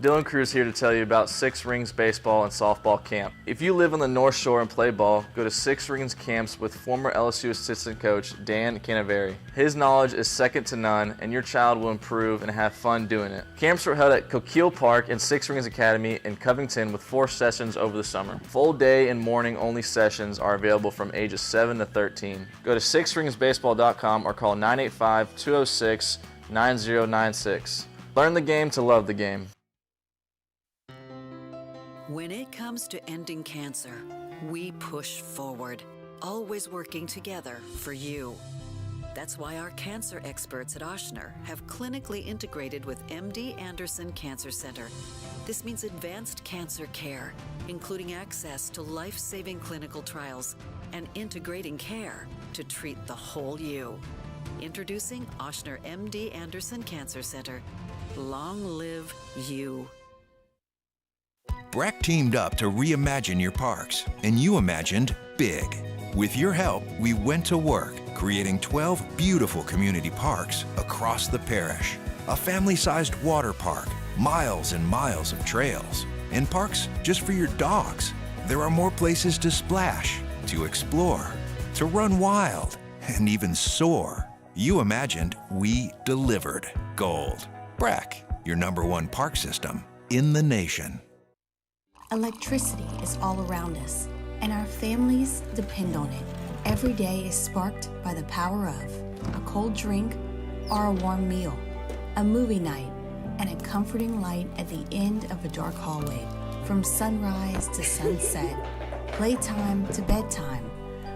Dylan Cruz here to tell you about Six Rings Baseball and Softball Camp. If you live on the North Shore and play ball, go to Six Rings Camps with former LSU assistant coach Dan Canaveri. His knowledge is second to none, and your child will improve and have fun doing it. Camps are held at Coquille Park and Six Rings Academy in Covington with 4 sessions over the summer. Full day and morning only sessions are available from ages 7 to 13. Go to sixringsbaseball.com or call 985-206-9096. Learn the game to love the game. When it comes to ending cancer, we push forward, always working together for you. That's why our cancer experts at Ochsner have clinically integrated with MD Anderson Cancer Center. This means advanced cancer care, including access to life-saving clinical trials and integrating care to treat the whole you. Introducing Ochsner MD Anderson Cancer Center. Long live you. BRAC teamed up to reimagine your parks, and you imagined big. With your help, we went to work, creating 12 beautiful community parks across the parish. A family-sized water park, miles and miles of trails, and parks just for your dogs. There are more places to splash, to explore, to run wild, and even soar. You imagined, we delivered. Gold. BRAC, your #1 park system. in the nation. Electricity is all around us, and our families depend on it. Every day is sparked by the power of a cold drink or a warm meal, a movie night, and a comforting light at the end of a dark hallway. From sunrise to sunset, playtime to bedtime,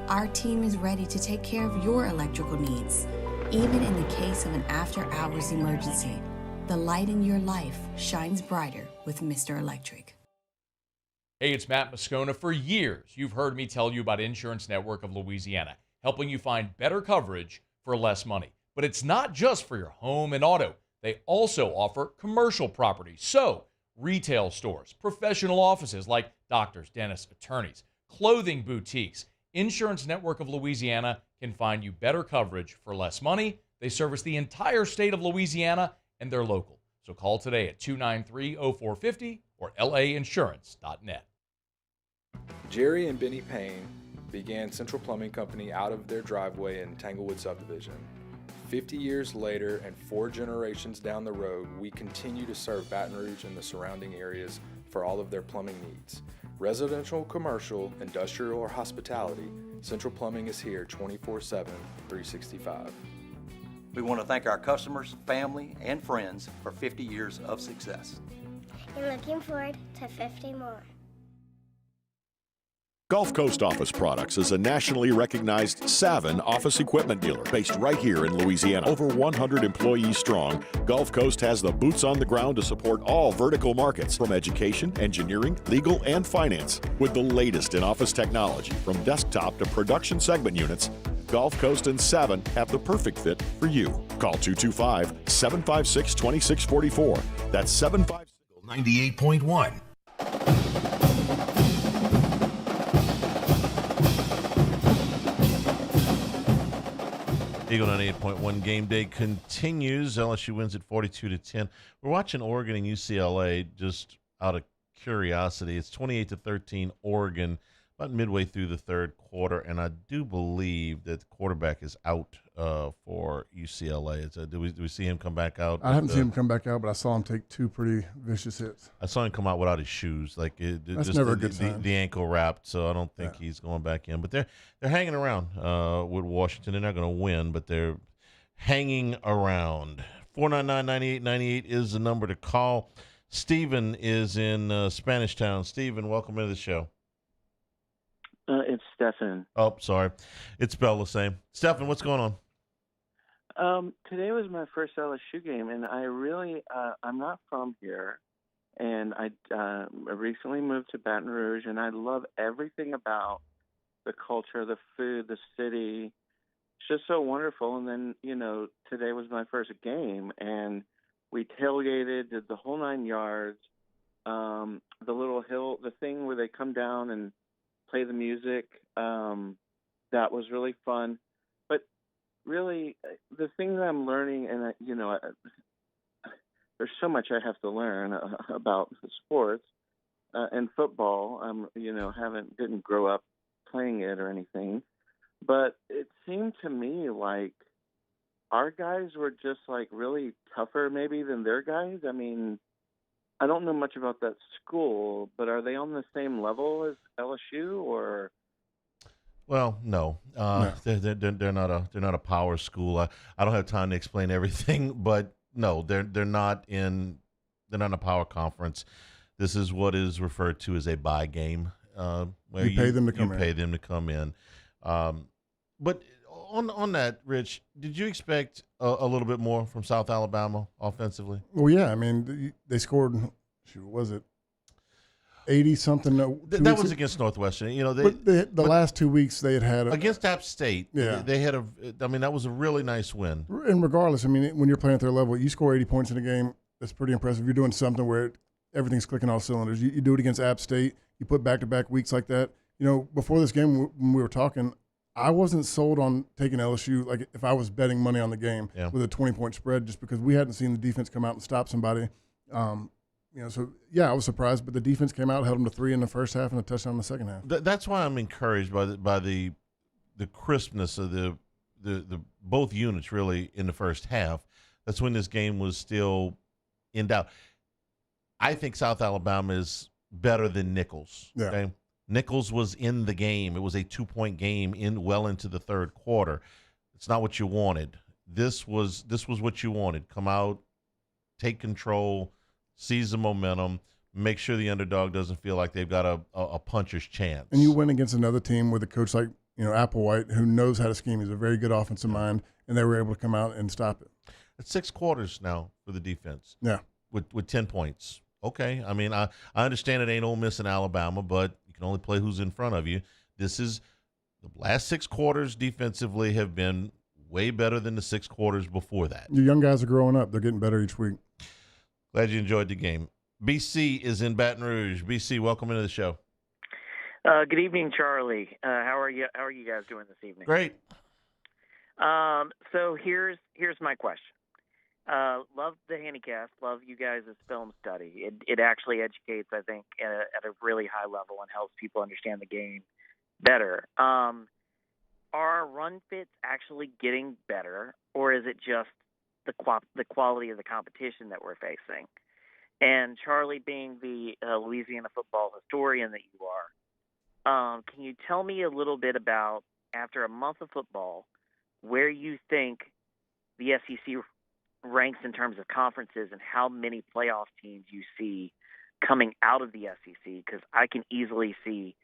our team is ready to take care of your electrical needs. Even in the case of an after-hours emergency, the light in your life shines brighter with Mr. Electric. Hey, it's Matt Moscona. For years, you've heard me tell you about Insurance Network of Louisiana, helping you find better coverage for less money. But it's not just for your home and auto. They also offer commercial property. So, retail stores, professional offices like doctors, dentists, attorneys, clothing boutiques. Insurance Network of Louisiana can find you better coverage for less money. They service the entire state of Louisiana, and they're local. So call today at 293-0450 or lainsurance.net. Jerry and Benny Payne began Central Plumbing Company out of their driveway in Tanglewood subdivision. 50 years later and 4 generations down the road, we continue to serve Baton Rouge and the surrounding areas for all of their plumbing needs. Residential, commercial, industrial, or hospitality, Central Plumbing is here 24/7, 365. We want to thank our customers, family, and friends for 50 years of success. And looking forward to 50 more. Gulf Coast Office Products is a nationally recognized Savin office equipment dealer based right here in Louisiana. Over 100 employees strong, Gulf Coast has the boots on the ground to support all vertical markets, from education, engineering, legal, and finance. With the latest in office technology, from desktop to production segment units, Gulf Coast and Savin have the perfect fit for you. Call 225-756-2644. That's 98.1. Eagle 98.1 Game Day continues. LSU wins at 42-10. We're watching Oregon and UCLA just out of curiosity. It's 28-13 Oregon, about midway through the third quarter, and I do believe that the quarterback is out for UCLA. Do we see him come back out? I haven't seen him come back out, but I saw him take 2 pretty vicious hits. I saw him come out without his shoes. That's never a good sign. The ankle wrapped, so I don't think he's going back in. But they're hanging around with Washington. They're not going to win, but they're hanging around. 499-9898 is the number to call. Stephen is in Spanish Town. Stephen, welcome into the show. It's Stefan. Oh, sorry. It's spelled the same. Stefan, what's going on? Today was my first LSU game, and I really, I'm not from here, and I recently moved to Baton Rouge, and I love everything about the culture, the food, the city. It's just so wonderful. And then, today was my first game, and we tailgated, did the whole 9 yards. The little hill, the thing where they come down and play the music, that was really fun. But really, the thing that I'm learning, and there's so much I have to learn about sports and football. Didn't grow up playing it or anything, but it seemed to me like our guys were just really tougher maybe than their guys. I mean, I don't know much about that school, but are they on the same level as LSU or? Well, no. They're not a power school. I don't have time to explain everything, but no, they're not in a power conference. This is what is referred to as a bye game, where you pay them to come in. But on that, Rich, did you expect a little bit more from South Alabama offensively? Well, yeah. I mean, they scored. Was it 80-something? That was against Northwestern. The last 2 weeks they had against App State. Yeah, they had that was a really nice win. And regardless, I mean, when you're playing at their level, you score 80 points in a game. That's pretty impressive. You're doing something where everything's clicking all cylinders. You do it against App State. You put back-to-back weeks like that. Before this game, when we were talking, I wasn't sold on taking LSU, like if I was betting money on the game with a 20-point spread, just because we hadn't seen the defense come out and stop somebody. So, yeah, I was surprised, but the defense came out, held them to 3 in the first half and a touchdown in the second half. That's why I'm encouraged by the crispness of the both units really in the first half. That's when this game was still in doubt. I think South Alabama is better than Nichols. Yeah. Okay? Nichols was in the game. It was a 2-point game well into the third quarter. It's not what you wanted. This was what you wanted. Come out, take control, seize the momentum, make sure the underdog doesn't feel like they've got a puncher's chance. And you win against another team with a coach like Applewhite, who knows how to scheme. He's a very good offensive mind, and they were able to come out and stop it. It's 6 quarters now for the defense. Yeah. With 10 points. Okay. I mean, I understand it ain't Ole Miss and Alabama, but you can only play who's in front of you. This is the last 6 quarters defensively have been way better than the 6 quarters before that. Your young guys are growing up. They're getting better each week. Glad you enjoyed the game. BC is in Baton Rouge. BC, welcome into the show. Good evening, Charlie. How are you? How are you guys doing this evening? Great. So here's my question. Love the handicap. Love you guys' film study. It actually educates, I think, at a really high level and helps people understand the game better. Are run fits actually getting better, or is it just the quality of the competition that we're facing? And Charlie, being the Louisiana football historian that you are, can you tell me a little bit about, after a month of football, where you think the SEC ranks in terms of conferences and how many playoff teams you see coming out of the SEC? Because I can easily see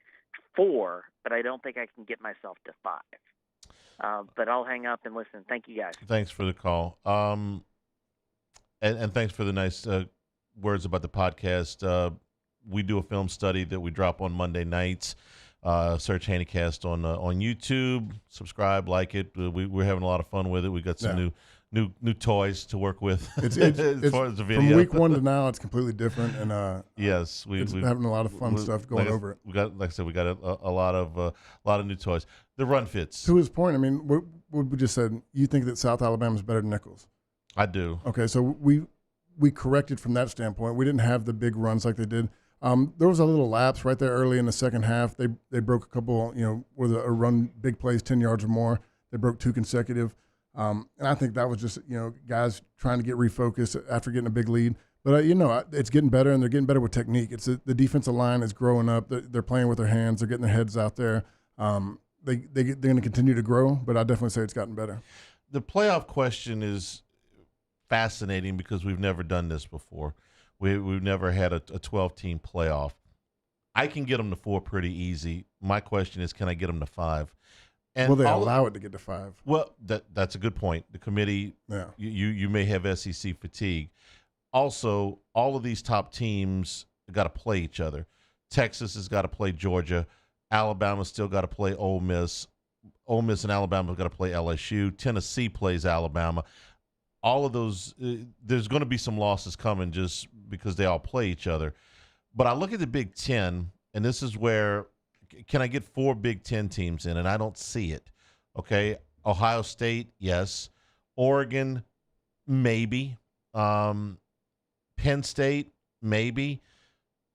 4, but I don't think I can get myself to 5. But I'll hang up and listen. Thank you, guys. Thanks for the call. And thanks for the nice words about the podcast. We do a film study that we drop on Monday nights. Search Handicast on YouTube. Subscribe, like it. We're having a lot of fun with it. We got some new toys to work with. It's as far as the video. From week 1 to now, it's completely different. And yes, we're having a lot of fun stuff going over it. We got, like I said, we got a lot of new toys. The run fits. To his point, I mean, what we just said, you think that South Alabama is better than Nichols? I do. Okay, so we corrected from that standpoint. We didn't have the big runs like they did. There was a little lapse right there early in the second half. They broke a couple, with a run, big plays, 10 yards or more. They broke 2 consecutive. And I think that was just, guys trying to get refocused after getting a big lead. But, it's getting better, and they're getting better with technique. The defensive line is growing up. They're playing with their hands. They're getting their heads out there. They're going to continue to grow, but I definitely say it's gotten better. The playoff question is fascinating because we've never done this before. We've never had a 12-team playoff. I can get them to 4 pretty easy. My question is, can I get them to 5? And will they allow it to get to 5? Well, that's a good point. The committee, you may have SEC fatigue. Also, all of these top teams got to play each other. Texas has got to play Georgia. Alabama's still got to play Ole Miss. Ole Miss and Alabama have got to play LSU. Tennessee plays Alabama. All of those, there's going to be some losses coming just because they all play each other. But I look at the Big Ten, and this is where, can I get 4 Big Ten teams in? And I don't see it. Okay, Ohio State, yes. Oregon, maybe. Penn State, maybe.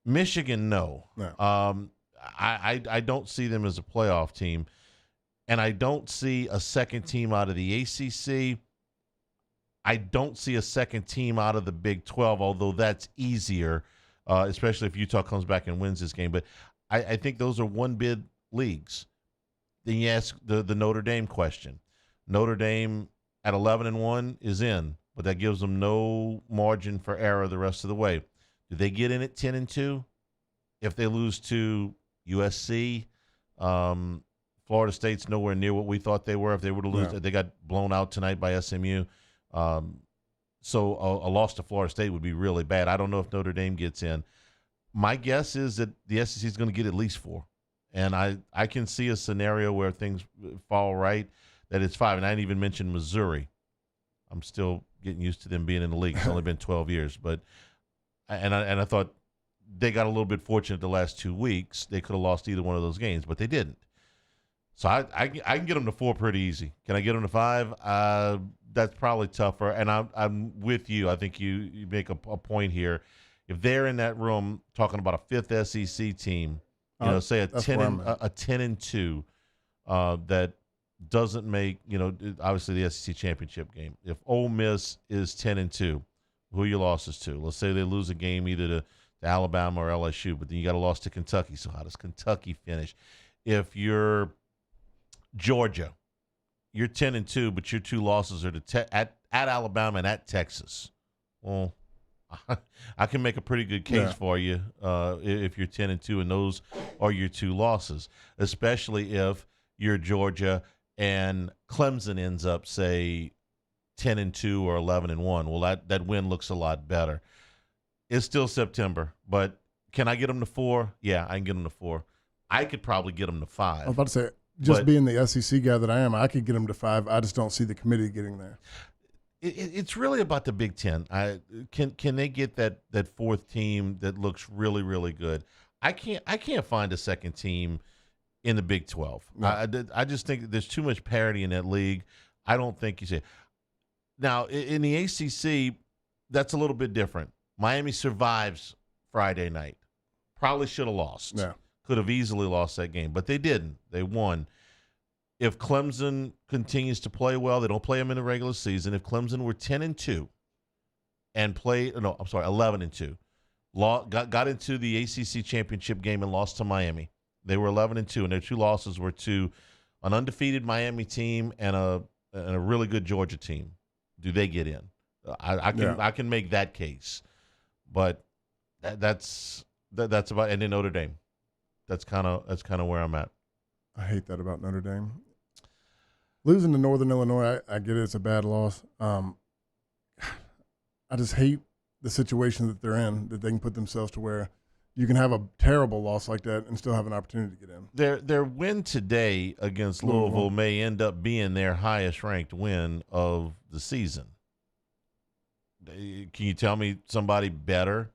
Michigan, no. I don't see them as a playoff team. And I don't see a second team out of the ACC. I don't see a second team out of the Big 12, although that's easier, especially if Utah comes back and wins this game. But I think those are one-bid leagues. Then you ask the Notre Dame question. Notre Dame at 11-1 is in, but that gives them no margin for error the rest of the way. Do they get in at 10-2? If they lose to USC, Florida State's nowhere near what we thought they were. If they were to lose, they got blown out tonight by SMU. So a loss to Florida State would be really bad. I don't know if Notre Dame gets in. My guess is that the SEC is going to get at least 4. And I can see a scenario where things fall right, that it's 5. And I didn't even mention Missouri. I'm still getting used to them being in the league. It's only been 12 years. But I thought they got a little bit fortunate the last 2 weeks. They could have lost either one of those games, but they didn't. So I can get them to 4 pretty easy. Can I get them to 5? That's probably tougher. And I'm with you. I think you make a point here. If they're in that room talking about a 5th SEC team, say a 10-2, that doesn't make, obviously the SEC championship game. If Ole Miss is 10-2, Who are your losses to? Let's say they lose a game either to Alabama or LSU, but then you got a loss to Kentucky. So how does Kentucky finish? If you're Georgia, you're 10-2, but your 2 losses are to at Alabama and at Texas. Well, I can make a pretty good case for you if you're 10-2 and those are your 2 losses, especially if you're Georgia and Clemson ends up, say, 10-2 or 11-1. Well, that win looks a lot better. It's still September, but can I get them to 4? Yeah, I can get them to 4. I could probably get them to 5. I was about to say, just being the SEC guy that I am, I could get them to 5. I just don't see the committee getting there. It's really about the Big Ten. Can they get that 4th team that looks really, really good? I can't find a second team in the Big 12. No. I just think there's too much parity in that league. I don't think you see. Now, in the ACC, that's a little bit different. Miami survives Friday night. Probably should have lost. Yeah. Could have easily lost that game, but they didn't. They won. If Clemson continues to play well, they don't play them in the regular season. If Clemson were 10-2 and 11-2, got into the ACC championship game and lost to Miami. They were 11-2, and their 2 losses were to an undefeated Miami team and a really good Georgia team. Do they get in? I can make that case, but that's about. And then Notre Dame. That's kind of where I'm at. I hate that about Notre Dame. Losing to Northern Illinois, I get it. It's a bad loss. I just hate the situation that they're in, that they can put themselves to where you can have a terrible loss like that and still have an opportunity to get in. Their win today against Louisville may end up being their highest-ranked win of the season. Can you tell me somebody better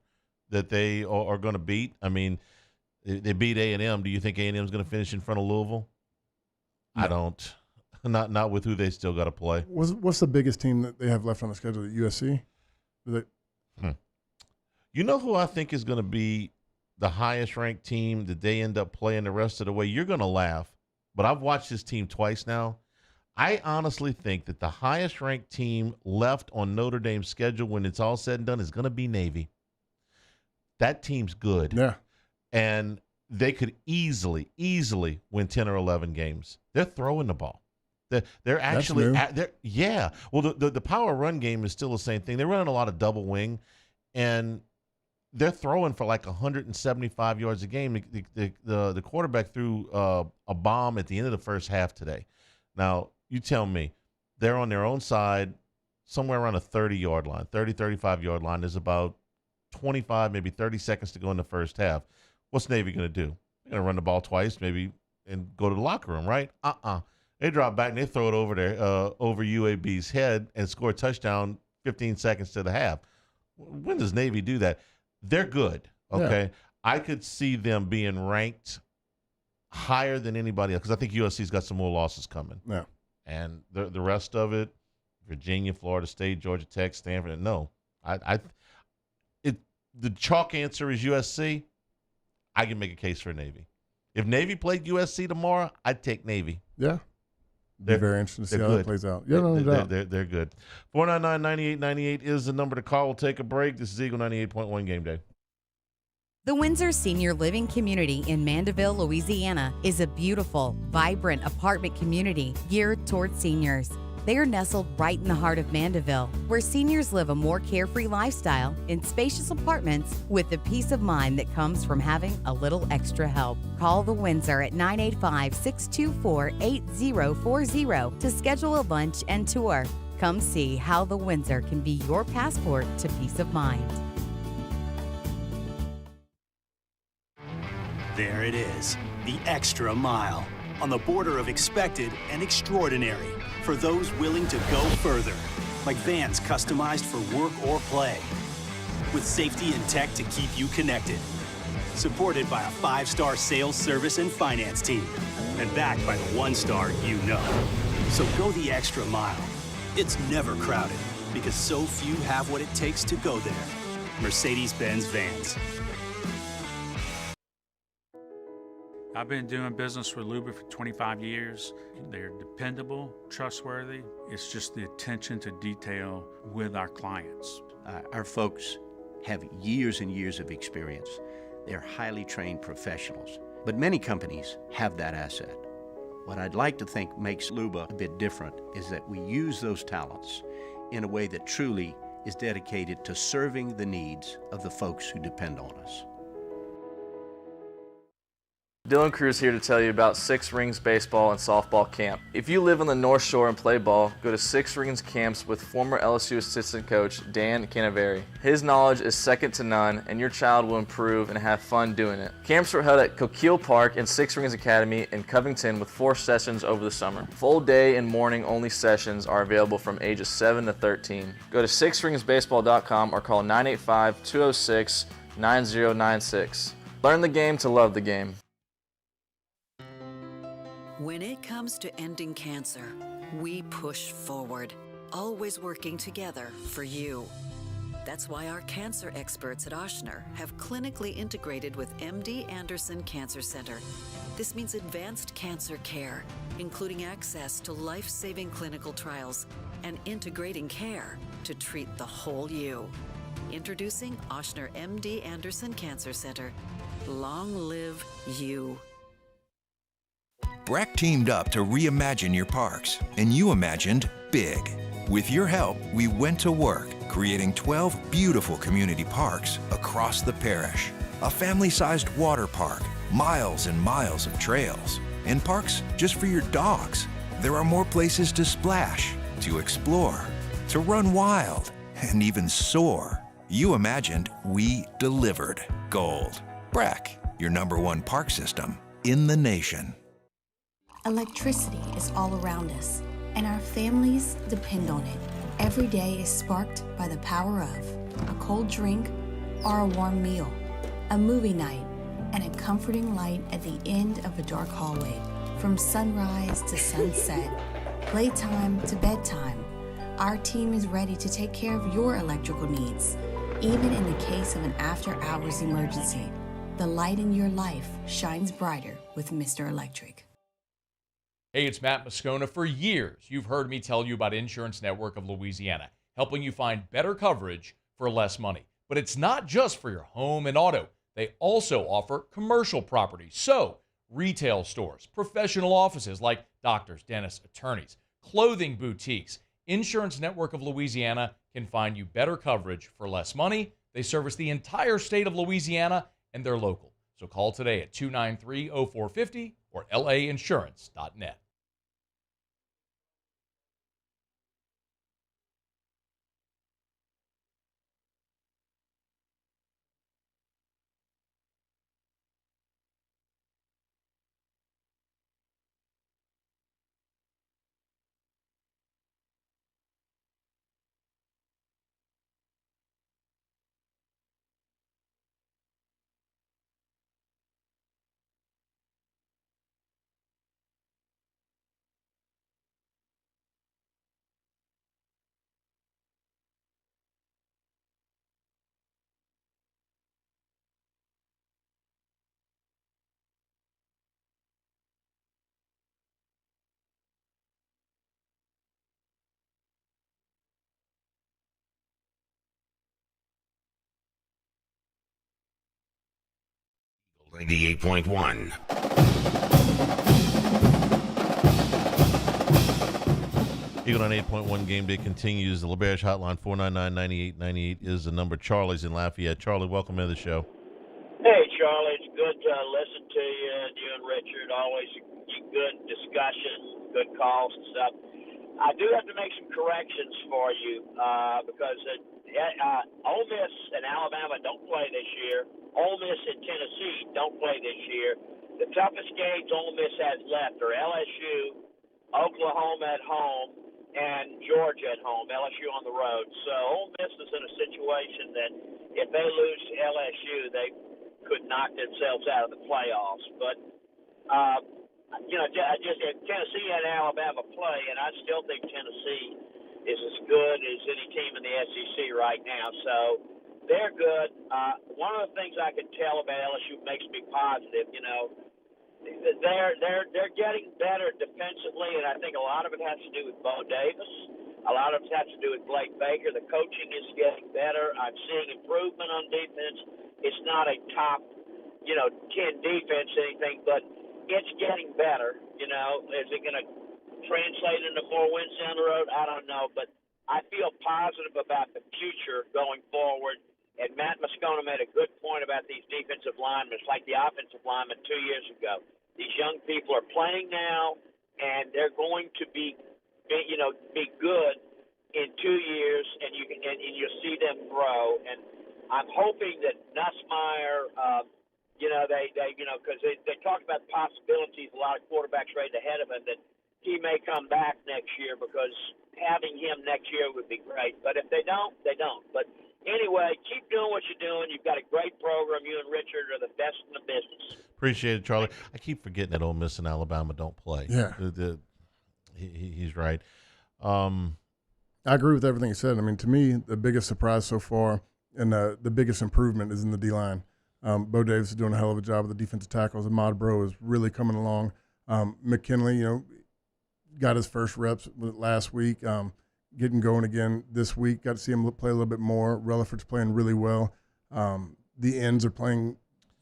that they are going to beat? I mean, they beat A&M. Do you think A&M is going to finish in front of Louisville? No. I don't. Not with who they still got to play. What's the biggest team that they have left on the schedule? At USC? You know who I think is going to be the highest-ranked team that they end up playing the rest of the way? You're going to laugh, but I've watched this team twice now. I honestly think that the highest-ranked team left on Notre Dame's schedule when it's all said and done is going to be Navy. That team's good. Yeah. And they could easily win 10 or 11 games. They're throwing the ball. They're actually Well, the power run game is still the same thing. They're running a lot of double wing, and they're throwing for like 175 yards a game. The quarterback threw a bomb at the end of the first half today. Now, you tell me, they're on their own side, somewhere around a 30-yard line, 30, 35-yard line. There's about 25, maybe 30 seconds to go in the first half. What's Navy going to do? They're going to run the ball twice, maybe, and go to the locker room, right? They drop back and they throw it over there, over UAB's head and score a touchdown 15 seconds to the half. When does Navy do that? They're good, okay? Yeah. I could see them being ranked higher than anybody else because I think USC's got some more losses coming. Yeah. And the rest of it, Virginia, Florida State, Georgia Tech, Stanford, no. The chalk answer is USC. I can make a case for Navy. If Navy played USC tomorrow, I'd take Navy. Yeah. They're very interesting to see how that plays out. Yeah, no doubt. They're good. 499-9898 is the number to call. We'll take a break. This is Eagle 98.1 Game Day. The Windsor Senior Living Community in Mandeville, Louisiana is a beautiful, vibrant apartment community geared toward seniors. They are nestled right in the heart of Mandeville, where seniors live a more carefree lifestyle in spacious apartments with the peace of mind that comes from having a little extra help. Call the Windsor at 985-624-8040 to schedule a lunch and tour. Come see how the Windsor can be your passport to peace of mind. There it is, the extra mile, on the border of expected and extraordinary. For those willing to go further, like vans customized for work or play, with safety and tech to keep you connected. Supported by a 5-star sales, service, and finance team, and backed by the 1-star you know. So go the extra mile. It's never crowded, because so few have what it takes to go there. Mercedes-Benz Vans. I've been doing business with Luba for 25 years. They're dependable, trustworthy. It's just the attention to detail with our clients. Our folks have years and years of experience. They're highly trained professionals. But many companies have that asset. What I'd like to think makes Luba a bit different is that we use those talents in a way that truly is dedicated to serving the needs of the folks who depend on us. Dylan Cruz here to tell you about Six Rings Baseball and Softball Camp. If you live on the North Shore and play ball, go to Six Rings Camps with former LSU assistant coach Dan Canaveri. His knowledge is second to none, and your child will improve and have fun doing it. Camps are held at Coquille Park and Six Rings Academy in Covington with 4 sessions over the summer. Full day and morning only sessions are available from ages 7 to 13. Go to sixringsbaseball.com or call 985-206-9096. Learn the game to love the game. When it comes to ending cancer, we push forward, always working together for you. That's why our cancer experts at Ochsner have clinically integrated with MD Anderson Cancer Center. This means advanced cancer care, including access to life-saving clinical trials and integrating care to treat the whole you. Introducing Ochsner MD Anderson Cancer Center. Long live you. Breck teamed up to reimagine your parks, and you imagined big. With your help, we went to work, creating 12 beautiful community parks across the parish. A family-sized water park, miles and miles of trails, and parks just for your dogs. There are more places to splash, to explore, to run wild, and even soar. You imagined, we delivered. Gold. Breck, your #1 park system in the nation. Electricity is all around us, and our families depend on it. Every day is sparked by the power of a cold drink or a warm meal, a movie night, and a comforting light at the end of a dark hallway. From sunrise to sunset, playtime to bedtime, our team is ready to take care of your electrical needs, even in the case of an after-hours emergency. The light in your life shines brighter with Mr. Electric. Hey, it's Matt Moscona. For years, you've heard me tell you about Insurance Network of Louisiana, helping you find better coverage for less money. But it's not just for your home and auto. They also offer commercial property. So, retail stores, professional offices like doctors, dentists, attorneys, clothing boutiques. Insurance Network of Louisiana can find you better coverage for less money. They service the entire state of Louisiana, and they're local. So call today at 293-0450 or lainsurance.net. Eagle 98.1. Eagle 98.1 Game Day continues. The LaBerge Hotline, 499-9898 is the number. Charlie's in Lafayette. Charlie, welcome to the show. Hey, Charlie. It's good to listen to you and Richard. Always good discussion, good calls and stuff. I do have to make some corrections for you because Ole Miss and Alabama don't play this year. Ole Miss and Tennessee don't play this year. The toughest games Ole Miss has left are LSU, Oklahoma at home, and Georgia at home, LSU on the road. So Ole Miss is in a situation that if they lose to LSU, they could knock themselves out of the playoffs. But, just if Tennessee and Alabama play, and I still think Tennessee is as good as any team in the SEC right now. So they're good. One of the things I can tell about LSU makes me positive, they're getting better defensively, and I think a lot of it has to do with Bo Davis. A lot of it has to do with Blake Baker. The coaching is getting better. I'm seeing improvement on defense. It's not a top, 10 defense anything, but it's getting better. Is it going to translate into more wins down the road? I don't know, but I feel positive about the future going forward. And Matt Moscona made a good point about these defensive linemen. It's like the offensive linemen 2 years ago. These young people are playing now, and they're going to be good in 2 years, and you'll see them grow. And I'm hoping that Nussmeier, because they talk about possibilities, a lot of quarterbacks right ahead of him, that he may come back next year, because having him next year would be great. But if they don't, they don't. But anyway, keep doing what you're doing. You've got a great program. You and Richard are the best in the business. Appreciate it, Charlie. I keep forgetting that Ole Miss and Alabama don't play. Yeah. He's right. I agree with everything he said. I mean, to me, the biggest surprise so far and the biggest improvement is in the D-line. Bo Davis is doing a hell of a job with the defensive tackles. Ahmad Bro is really coming along. McKinley, got his first reps last week, getting going again this week. Got to see him play a little bit more. Relaford's playing really well. The ends are playing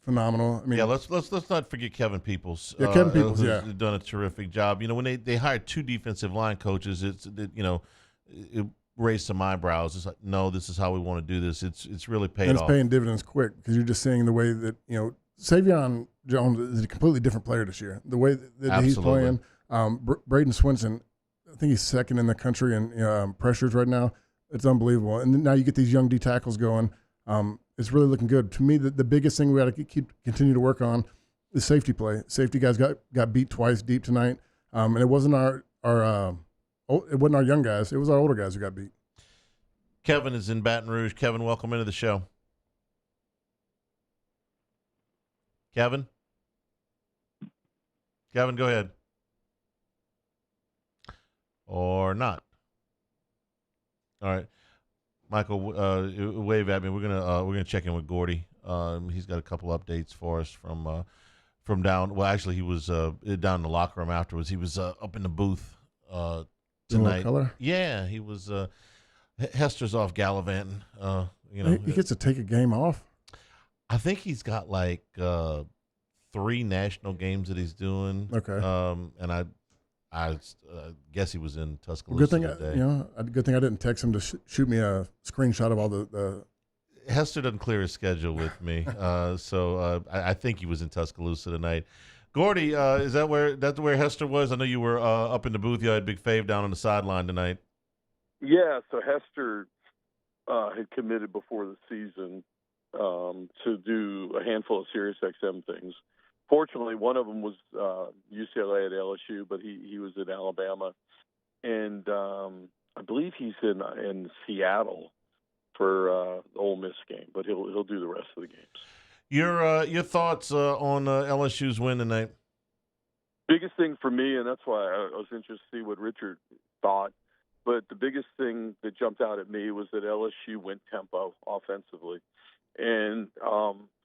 phenomenal. I mean, let's not forget Kevin Peoples. Yeah, Kevin Peoples, who's done a terrific job. When they hired 2 defensive line coaches, it raised some eyebrows. It's like, no, this is how we want to do this. It's really paid off. And it's paying dividends quick, because you're just seeing the way that Savion Jones is a completely different player this year. The way that he's playing. Braden Swinson, I think he's second in the country in pressures right now. It's unbelievable. And then now you get these young D tackles going. It's really looking good. To me, the biggest thing we got to continue to work on is safety play. Safety guys got beat twice deep tonight, and it wasn't our young guys. It was our older guys who got beat. Kevin is in Baton Rouge. Kevin, welcome into the show. Kevin, go ahead. Or not. All right, Michael, wave at me. We're gonna check in with Gordy. He's got a couple updates for us from down. Well, actually, he was down in the locker room afterwards. He was up in the booth tonight. Color? Yeah, he was. Hester's off gallivanting. He gets to take a game off. I think he's got like 3 national games that he's doing. Okay. And I guess he was in Tuscaloosa Good thing, today. good thing I didn't text him to shoot me a screenshot of all the. Hester doesn't clear his schedule with me, so I think he was in Tuscaloosa tonight. Gordy, is that where Hester was? I know you were up in the booth. You had Big Fave down on the sideline tonight. Yeah, so Hester had committed before the season to do a handful of SiriusXM things. Fortunately, one of them was UCLA at LSU, but he was in Alabama, and I believe he's in Seattle for the Ole Miss game. But he'll do the rest of the games. Your thoughts on LSU's win tonight? Biggest thing for me, and that's why I was interested to see what Richard thought. But the biggest thing that jumped out at me was that LSU went tempo offensively, and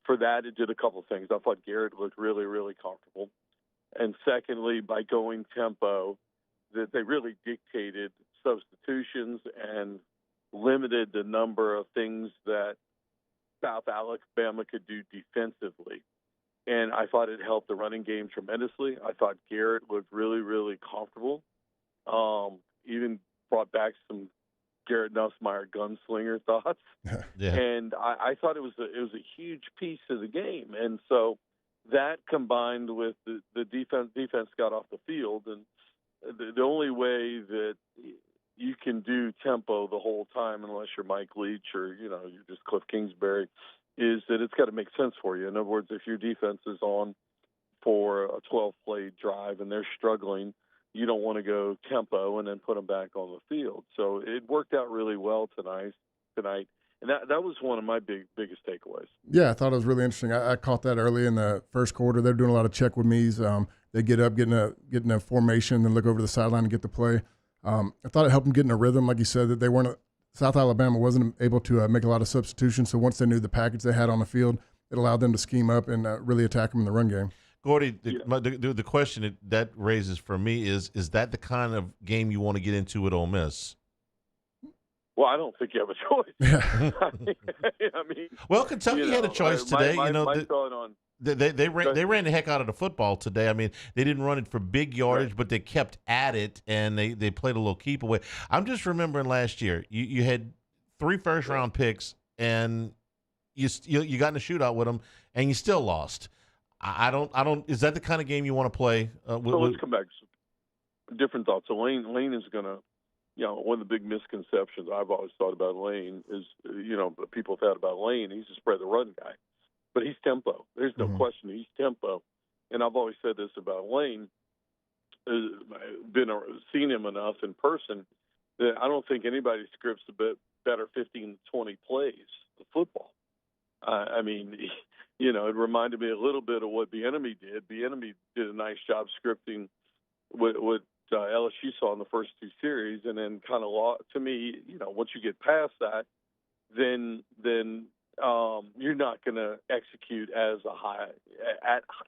for that, it did a couple of things. I thought Garrett looked really, really comfortable. And secondly, by going tempo, that they really dictated substitutions and limited the number of things that South Alabama could do defensively. And I thought it helped the running game tremendously. I thought Garrett looked really, really comfortable. Even brought back some Garrett Nussmeier gunslinger thoughts. Yeah. And I thought it was a huge piece of the game. And so that combined with the defense got off the field, and the only way that you can do tempo the whole time, unless you're Mike Leach or you're just Cliff Kingsbury, is that it's got to make sense for you. In other words, if your defense is on for a 12-play drive and they're struggling, you don't want to go tempo and then put them back on the field. So it worked out really well tonight, and that was one of my biggest takeaways. Yeah, I thought it was really interesting. I caught that early in the first quarter. They're doing a lot of check with me's. They get up, getting a formation, then look over to the sideline and get the play. I thought it helped them get in a rhythm, like you said, that they weren't. South Alabama wasn't able to make a lot of substitutions. So once they knew the package they had on the field, it allowed them to scheme up and really attack them in the run game. Gordy, the question that raises for me is that the kind of game you want to get into with Ole Miss? Well, I don't think you have a choice. I mean, well, Kentucky had a choice today. My thought on they ran the heck out of the football today. I mean, they didn't run it for big yardage, but they kept at it and they played a little keep away. I'm just remembering last year you had 3 first-round picks and you got in a shootout with them and you still lost. I don't. Is that the kind of game you want to play? So let's come back. Different thoughts. So Lane is going to, one of the big misconceptions I've always thought about Lane is, people thought about Lane, he's a spread the run guy, but he's tempo. There's no question he's tempo. And I've always said this about Lane. Seen him enough in person that I don't think anybody scripts a bit better 15 to 20 plays of football. I mean, it reminded me a little bit of what Bieniemy did. Bieniemy did a nice job scripting what LSU saw in the first 2 series, and then kind of to me, once you get past that, then you're not going to execute at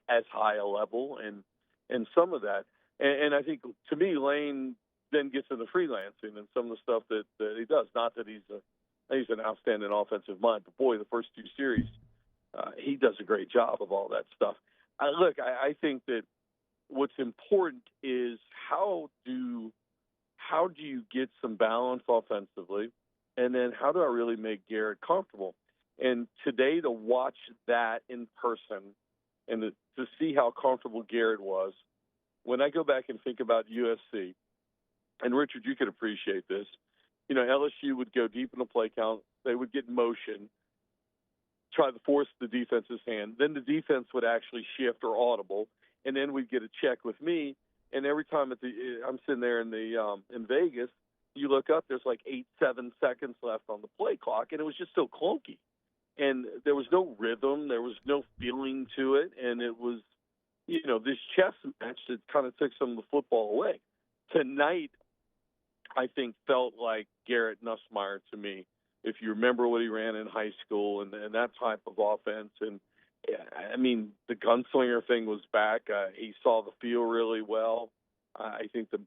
as high a level, and some of that, and I think to me, Lane then gets into freelancing and some of the stuff that he does. Not that he's an outstanding offensive mind, but boy, the first 2 series, he does a great job of all that stuff. I think that what's important is how do you get some balance offensively, and then how do I really make Garrett comfortable? And today, to watch that in person and to see how comfortable Garrett was, when I go back and think about USC, and Richard, you could appreciate this, LSU would go deep in the play count, they would get motion, try to force the defense's hand, then the defense would actually shift or audible, and then we'd get a check with me. And every time I'm sitting there in Vegas, you look up, there's like 7 seconds left on the play clock, and it was just so clunky. And there was no rhythm, there was no feeling to it, and it was, this chess match that kind of took some of the football away. Tonight, I think, felt like Garrett Nussmeier to me. If you remember what he ran in high school and that type of offense, and I mean, the gunslinger thing was back. He saw the field really well. I think there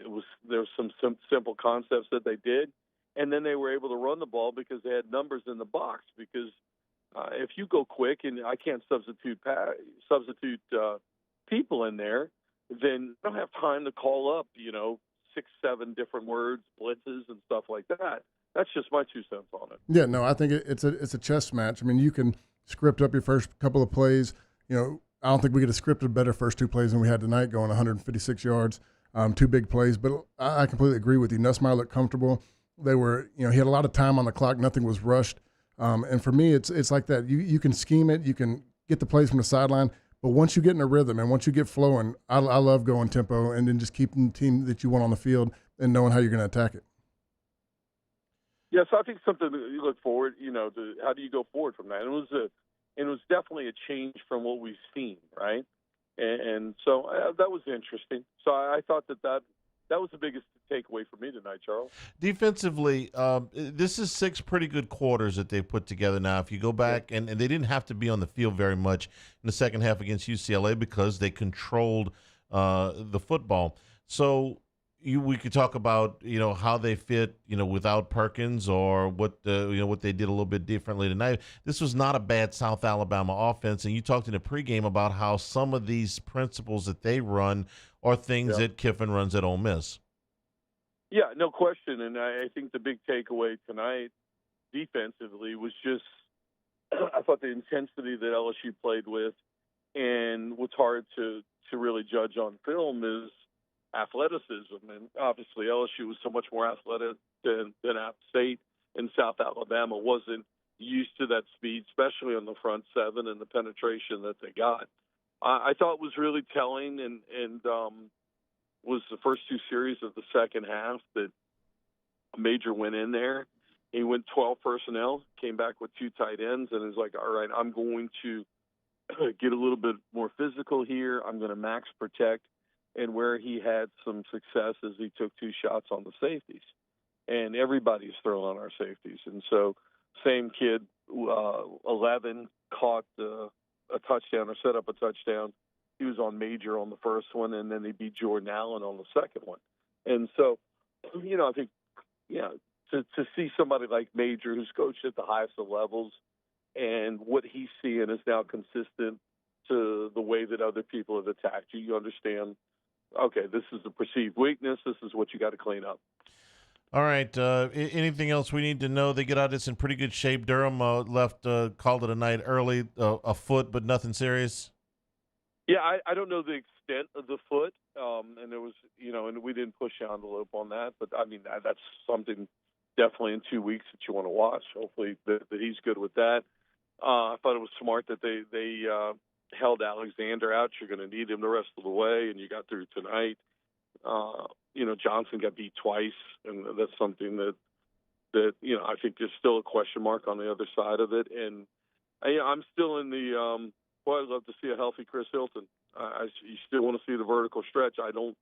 was some simple concepts that they did, and then they were able to run the ball because they had numbers in the box. Because if you go quick and I can't substitute people in there, then I don't have time to call up 6-7 different words, blitzes, and stuff like that. That's just my 2 cents on it. Yeah, no, I think it's a chess match. I mean, you can script up your first couple of plays. I don't think we could have scripted better first 2 plays than we had tonight, going 156 yards, 2 big plays. But I completely agree with you. Nussmeier looked comfortable. They were, he had a lot of time on the clock. Nothing was rushed. And for me, it's like that. You can scheme it. You can get the plays from the sideline. But once you get in a rhythm and once you get flowing, I love going tempo and then just keeping the team that you want on the field and knowing how you're going to attack it. Yeah, so I think something that you look forward, to how do you go forward from that? It was definitely a change from what we've seen, right? And so that was interesting. So I thought that was the biggest takeaway for me tonight, Charles. Defensively, this is 6 pretty good quarters that they've put together now. If you go back, and they didn't have to be on the field very much in the second half against UCLA because they controlled the football. So we could talk about how they fit without Perkins or what they did a little bit differently tonight. This was not a bad South Alabama offense, and you talked in the pregame about how some of these principles that they run are things that Kiffin runs at Ole Miss. Yeah, no question. And I think the big takeaway tonight defensively was just I thought the intensity that LSU played with, and what's hard to really judge on film is athleticism. And obviously LSU was so much more athletic than App State, and South Alabama wasn't used to that speed, especially on the front 7 and the penetration that they got. I thought was really telling and was the first 2 series of the second half that Major went in there. He went 12 personnel, came back with 2 tight ends, and is like, all right, I'm going to get a little bit more physical here. I'm going to max protect. And where he had some success is he took 2 shots on the safeties. And everybody's throwing on our safeties. And so same kid, 11, caught a touchdown or set up a touchdown He was on Major on the first one, and then they beat Jordan Allen on the second one. And so, I think, to see somebody like Major, who's coached at the highest of levels, and what he's seeing is now consistent to the way that other people have attacked you. You understand, okay, this is a perceived weakness. This is what you got to clean up. All right. Anything else we need to know? They get out of this in pretty good shape. Durham called it a night early, a foot, but nothing serious. Yeah, I don't know the extent of the foot, and there was, and we didn't push the envelope on that. But I mean, that's something definitely in 2 weeks that you want to watch. Hopefully that he's good with that. I thought it was smart that they held Alexander out. You're going to need him the rest of the way, and you got through tonight. Johnson got beat twice, and that's something that I think there's still a question mark on the other side of it. And I'm still in the I'd love to see a healthy Chris Hilton. You still want to see the vertical stretch. I don't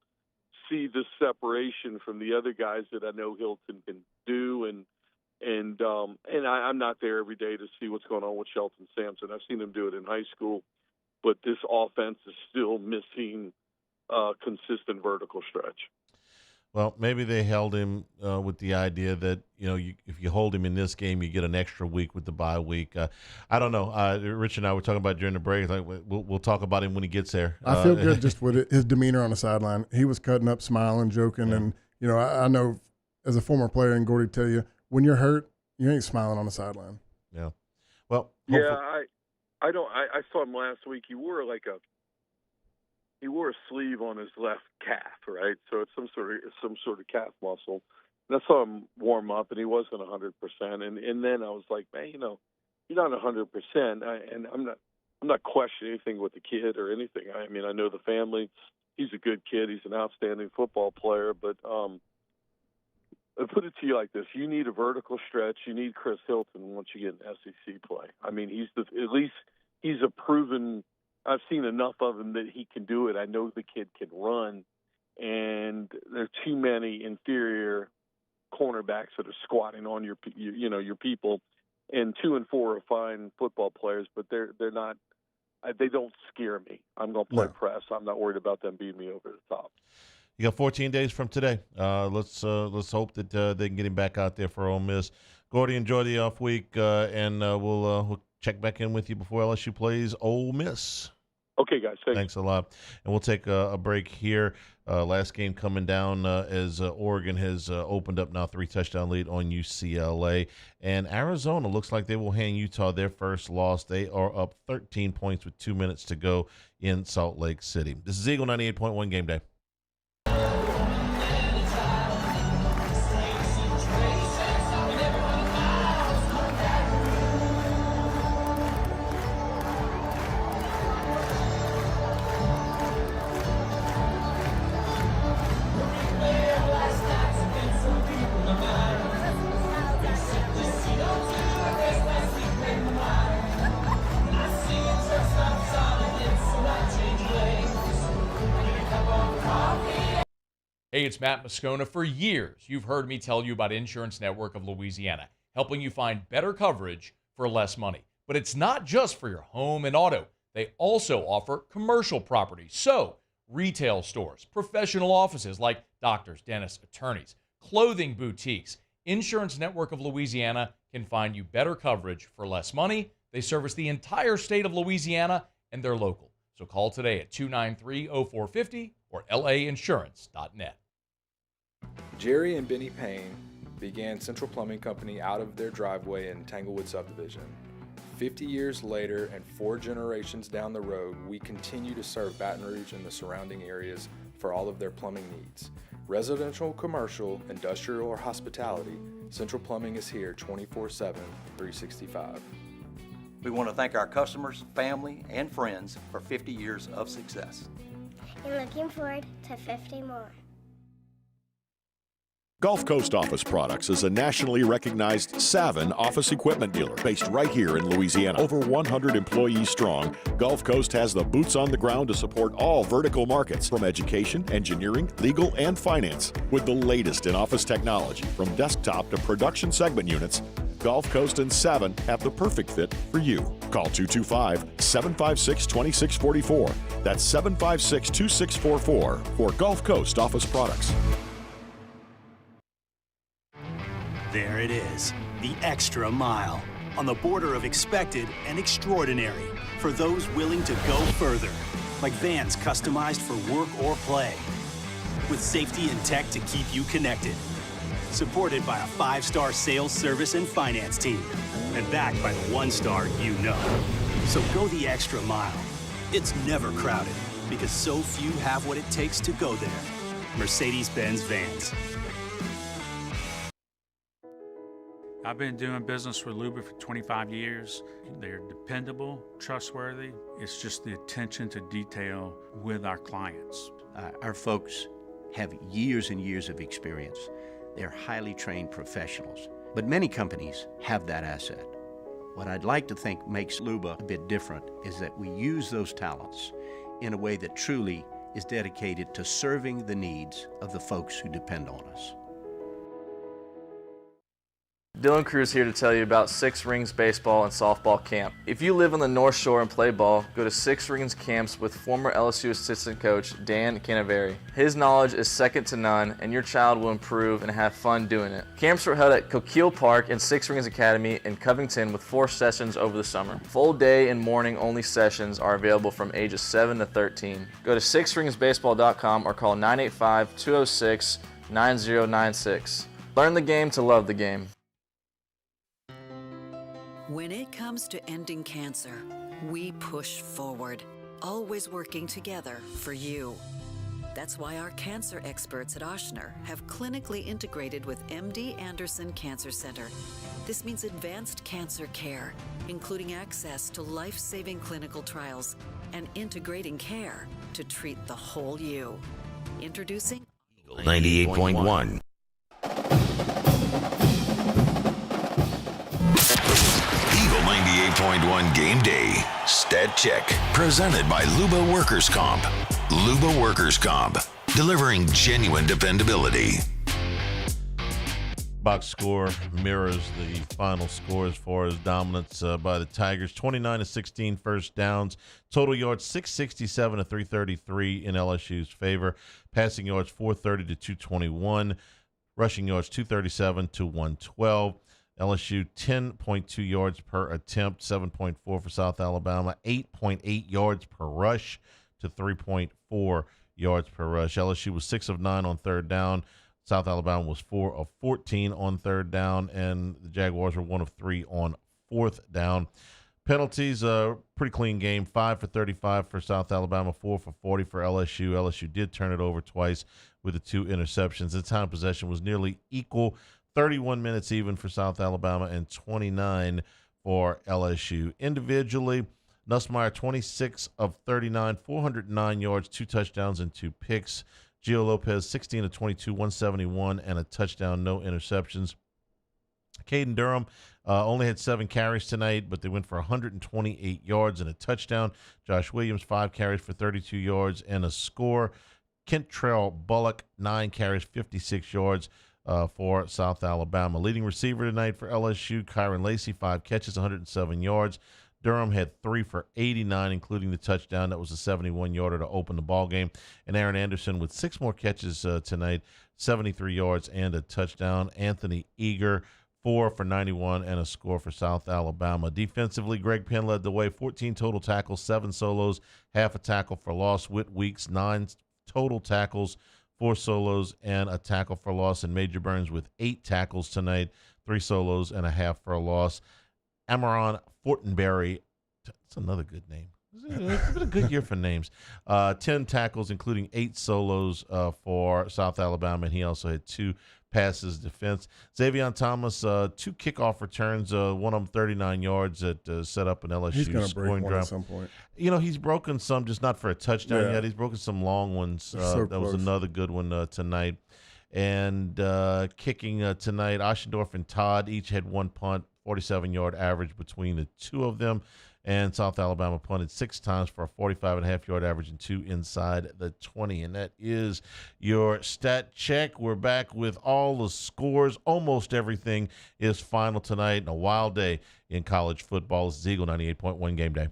see the separation from the other guys that I know Hilton can do, and I'm not there every day to see what's going on with Shelton Sampson. I've seen him do it in high school, but this offense is still missing consistent vertical stretch. Well, maybe they held him with the idea that, if you hold him in this game, you get an extra week with the bye week. I don't know. Rich and I were talking about during the break. Like, we'll talk about him when he gets there. I feel good just with his demeanor on the sideline. He was cutting up, smiling, joking. Yeah. And, I know as a former player, and Gordy tell you, when you're hurt, you ain't smiling on the sideline. Yeah. Well, yeah, I saw him last week. He wore a sleeve on his left calf, right? So it's some sort of calf muscle. And I saw him warm up, and he wasn't 100%. And then I was like, man, you're not 100%. And I'm not questioning anything with the kid or anything. I mean, I know the family. He's a good kid. He's an outstanding football player. But I'll put it to you like this: you need a vertical stretch. You need Chris Hilton once you get an SEC play. I mean, at least he's a proven. I've seen enough of him that he can do it. I know the kid can run, and there are too many inferior cornerbacks that are squatting on your people. And 2 and 4 are fine football players, but they're not. They don't scare me. I'm going to play press. I'm not worried about them beating me over the top. You got 14 days from today. Let's hope that they can get him back out there for Ole Miss. Gordy, enjoy the off week, and we'll check back in with you before LSU plays Ole Miss. Okay, guys. Thanks a lot. And we'll take a break here. Last game coming down as Oregon has opened up now 3-touchdown lead on UCLA. And Arizona looks like they will hand Utah their first loss. They are up 13 points with 2 minutes to go in Salt Lake City. This is Eagle 98.1 Game Day. Hey, it's Matt Moscona. For years, you've heard me tell you about Insurance Network of Louisiana, helping you find better coverage for less money. But it's not just for your home and auto. They also offer commercial property. So, retail stores, professional offices like doctors, dentists, attorneys, clothing boutiques. Insurance Network of Louisiana can find you better coverage for less money. They service the entire state of Louisiana, and they're local. So call today at 293-0450 or lainsurance.net. Jerry and Benny Payne began Central Plumbing Company out of their driveway in Tanglewood subdivision. 50 years later and 4 generations down the road, we continue to serve Baton Rouge and the surrounding areas for all of their plumbing needs. Residential, commercial, industrial, or hospitality, Central Plumbing is here 24/7, 365. We want to thank our customers, family, and friends for 50 years of success. And looking forward to 50 more. Gulf Coast Office Products is a nationally recognized Savin office equipment dealer based right here in Louisiana. Over 100 employees strong, Gulf Coast has the boots on the ground to support all vertical markets from education, engineering, legal, and finance. With the latest in office technology from desktop to production segment units, Gulf Coast and Savin have the perfect fit for you. Call 225-756-2644. That's 756-2644 for Gulf Coast office products. There it is, the extra mile, on the border of expected and extraordinary for those willing to go further, like vans customized for work or play, with safety and tech to keep you connected. Supported by a 5-star sales, service, and finance team, and backed by the 1-star you know. So go the extra mile. It's never crowded, because so few have what it takes to go there. Mercedes-Benz Vans. I've been doing business with Luba for 25 years. They're dependable, trustworthy. It's just the attention to detail with our clients. Our folks have years and years of experience. They're highly trained professionals, but many companies have that asset. What I'd like to think makes Luba a bit different is that we use those talents in a way that truly is dedicated to serving the needs of the folks who depend on us. Dylan Cruz here to tell you about Six Rings Baseball and Softball Camp. If you live on the North Shore and play ball, go to Six Rings Camps with former LSU assistant coach Dan Canaveri. His knowledge is second to none, and your child will improve and have fun doing it. Camps were held at Coquille Park and Six Rings Academy in Covington with 4 sessions over the summer. Full day and morning only sessions are available from ages 7 to 13. Go to sixringsbaseball.com or call 985-206-9096. Learn the game to love the game. When it comes to ending cancer, we push forward, always working together for you. That's why our cancer experts at Ochsner have clinically integrated with MD Anderson Cancer Center. This means advanced cancer care, including access to life-saving clinical trials and integrating care to treat the whole you. Introducing 98.1. Eagle 98.1 Game Day. Stat Check. Presented by Luba Workers Comp. Luba Workers Comp. Delivering genuine dependability. Box score mirrors the final score as far as dominance by the Tigers. 29-16 first downs. Total yards 667 to 333 in LSU's favor. Passing yards 430 to 221. Rushing yards 237 to 112. LSU 10.2 yards per attempt, 7.4 for South Alabama, 8.8 yards per rush to 3.4 yards per rush. LSU was 6 of 9 on third down. South Alabama was 4 of 14 on third down, and the Jaguars were 1 of 3 on fourth down. Penalties, pretty clean game, 5 for 35 for South Alabama, 4 for 40 for LSU. LSU did turn it over twice with the 2 interceptions. The time of possession was nearly equal, 31 minutes even for South Alabama and 29 for LSU. Individually, Nussmeier 26 of 39, 409 yards, 2 touchdowns and 2 picks. Gio Lopez 16 of 22, 171 and a touchdown, no interceptions. Caden Durham only had 7 carries tonight, but they went for 128 yards and a touchdown. Josh Williams 5 carries for 32 yards and a score. Kentrell Bullock 9 carries, 56 yards. For South Alabama. Leading receiver tonight for LSU, Kyron Lacey, 5 catches, 107 yards. Durham had 3 for 89, including the touchdown. That was a 71-yarder to open the ball game. And Aaron Anderson with 6 more catches tonight, 73 yards and a touchdown. Anthony Eager, 4 for 91 and a score for South Alabama. Defensively, Greg Penn led the way, 14 total tackles, 7 solos, half a tackle for loss. Whit Weeks, 9 total tackles, 4 solos and a tackle for loss, and Major Burns with 8 tackles tonight, 3 solos and a half for a loss. Amaron Fortenberry, that's another good name. It's been a good year for names. 10 tackles, including 8 solos for South Alabama, and he also had 2 passes defense. Xavier Thomas, 2 kickoff returns, one of them 39 yards that set up an LSU scoring drive. At some point. You know, he's broken some, just not for a touchdown yet. He's broken some long ones. That was another good one tonight. And kicking tonight, Oschendorf and Todd each had 1 punt, 47-yard average between the 2 of them. And South Alabama punted 6 times for a 45.5-yard average and 2 inside the 20. And that is your stat check. We're back with all the scores. Almost everything is final tonight. And a wild day in college football. This is Eagle 98.1 Game Day.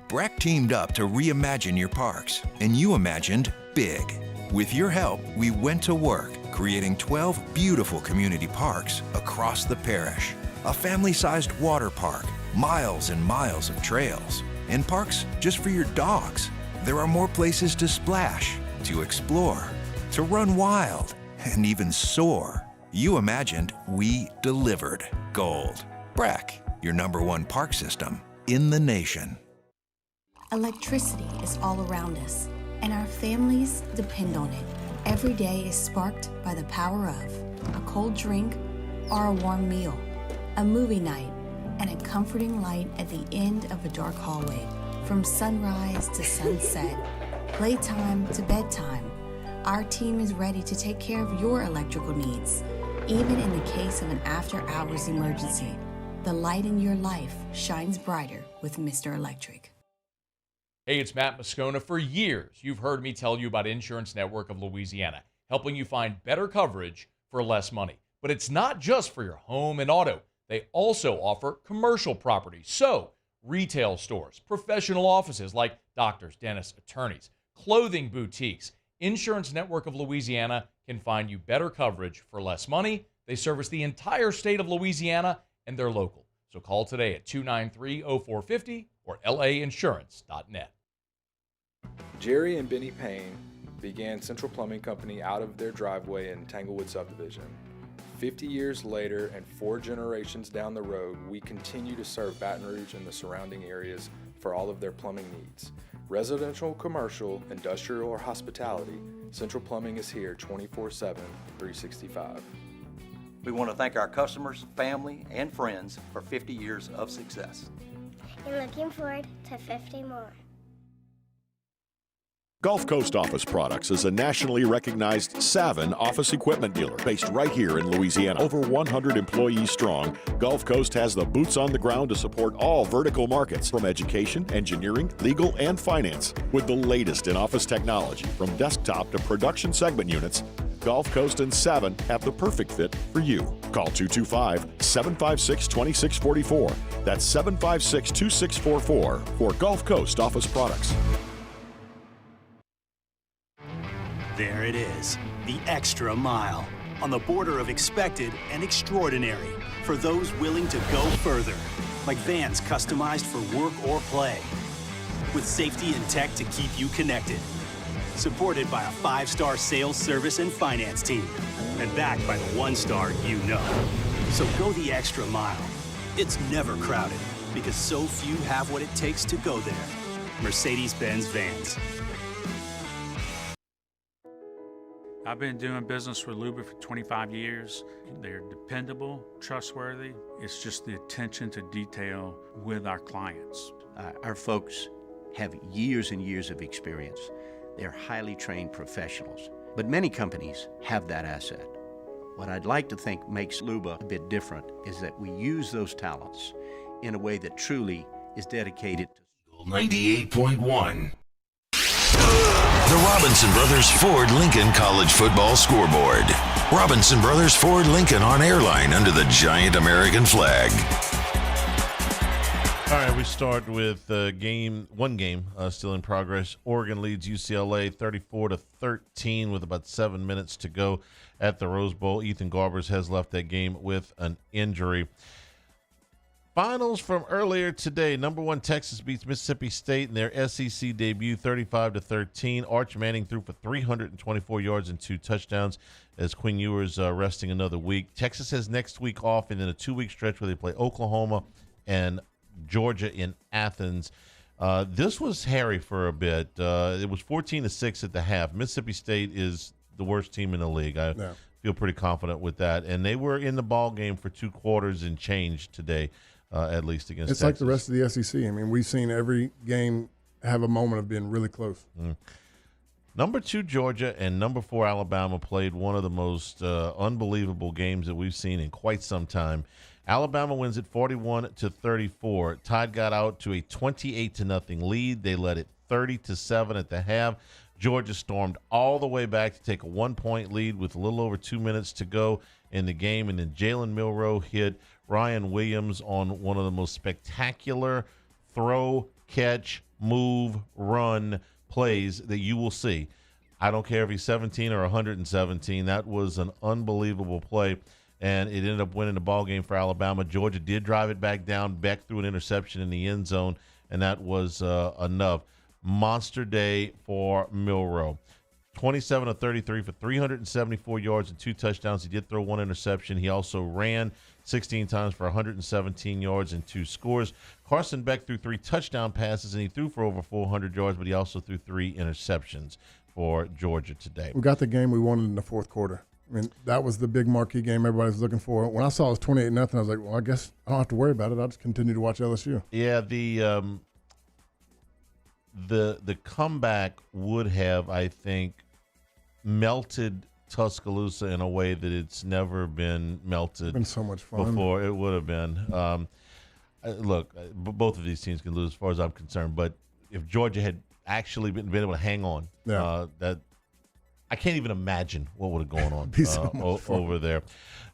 Breck teamed up to reimagine your parks, and you imagined big. With your help, we went to work, creating 12 beautiful community parks across the parish. A family-sized water park, miles and miles of trails, and parks just for your dogs. There are more places to splash, to explore, to run wild, and even soar. You imagined, we delivered. Gold. Breck, your #1 park system in the nation. Electricity is all around us, and our families depend on it. Every day is sparked by the power of a cold drink or a warm meal, a movie night, and a comforting light at the end of a dark hallway. From sunrise to sunset, playtime to bedtime, our team is ready to take care of your electrical needs. Even in the case of an after-hours emergency, the light in your life shines brighter with Mr. Electric. Hey, it's Matt Moscona. For years, you've heard me tell you about Insurance Network of Louisiana, helping you find better coverage for less money. But it's not just for your home and auto. They also offer commercial properties. So, retail stores, professional offices like doctors, dentists, attorneys, clothing boutiques. Insurance Network of Louisiana can find you better coverage for less money. They service the entire state of Louisiana, and they're local. So call today at 293-0450 or lainsurance.net. Jerry and Benny Payne began Central Plumbing Company out of their driveway in Tanglewood subdivision. 50 years later and 4 generations down the road, we continue to serve Baton Rouge and the surrounding areas for all of their plumbing needs. Residential, commercial, industrial, or hospitality, Central Plumbing is here 24/7, 365. We want to thank our customers, family, and friends for 50 years of success. And looking forward to 50 more. Gulf Coast Office Products is a nationally recognized Savin office equipment dealer based right here in Louisiana. Over 100 employees strong, Gulf Coast has the boots on the ground to support all vertical markets, from education, engineering, legal, and finance. With the latest in office technology, from desktop to production segment units, Gulf Coast and Savin have the perfect fit for you. Call 225-756-2644. That's 756-2644 for Gulf Coast Office Products. There it is, the extra mile, on the border of expected and extraordinary, for those willing to go further, like vans customized for work or play, with safety and tech to keep you connected, supported by a 5-star sales, service, and finance team, and backed by the 1-star you know. So go the extra mile. It's never crowded, because so few have what it takes to go there. Mercedes-Benz Vans. I've been doing business with Luba for 25 years. They're dependable, trustworthy. It's just the attention to detail with our clients. Our folks have years and years of experience. They're highly trained professionals, but many companies have that asset. What I'd like to think makes Luba a bit different is that we use those talents in a way that truly is dedicated to 98.1. The Robinson Brothers Ford Lincoln College Football Scoreboard. Robinson Brothers Ford Lincoln on airline under the giant American flag. All right, we start with one game still in progress. Oregon leads UCLA 34-13 with about 7 minutes to go at the Rose Bowl. Ethan Garbers has left that game with an injury. Finals from earlier today. Number 1 Texas beats Mississippi State in their SEC debut 35-13. Arch Manning threw for 324 yards and 2 touchdowns as Quinn Ewers resting another week. Texas has next week off and then a 2-week stretch where they play Oklahoma and Georgia in Athens. This was hairy for a bit. It was 14-6 at the half. Mississippi State is the worst team in the league. I feel pretty confident with that. And they were in the ball game for 2 quarters and change today, at least against It's Texas. like the rest of the SEC. I mean, we've seen every game have a moment of being really close. Number 2 Georgia and number 4 Alabama played one of the most unbelievable games that we've seen in quite some time. Alabama wins it 41-34. Tide got out to a 28-0 lead. They led it 30-7 at the half. Georgia stormed all the way back to take a 1-point lead with a little over 2 minutes to go in the game, and then Jalen Milroe hit Ryan Williams on one of the most spectacular throw, catch, move, run plays that you will see. I don't care if he's 17 or 117. That was an unbelievable play, and it ended up winning the ball game for Alabama. Georgia did drive it back down. Beck threw an interception in the end zone, and that was enough. Monster day for Milroe. 27 of 33 for 374 yards and 2 touchdowns. He did throw 1 interception. He also ran 16 times for 117 yards and 2 scores. Carson Beck threw 3 touchdown passes, and he threw for over 400 yards, but he also threw 3 interceptions for Georgia today. We got the game we wanted in the fourth quarter. I mean, that was the big marquee game everybody was looking for. When I saw it was 28-0, I was like, well, I guess I don't have to worry about it. I'll just continue to watch LSU. Yeah, the comeback would have, I think, melted Tuscaloosa in a way that it's never been melted. It's been so much fun before. It would have been. Look, both of these teams can lose as far as I'm concerned, but if Georgia had actually been able to hang on, that I can't even imagine what would have gone on over there.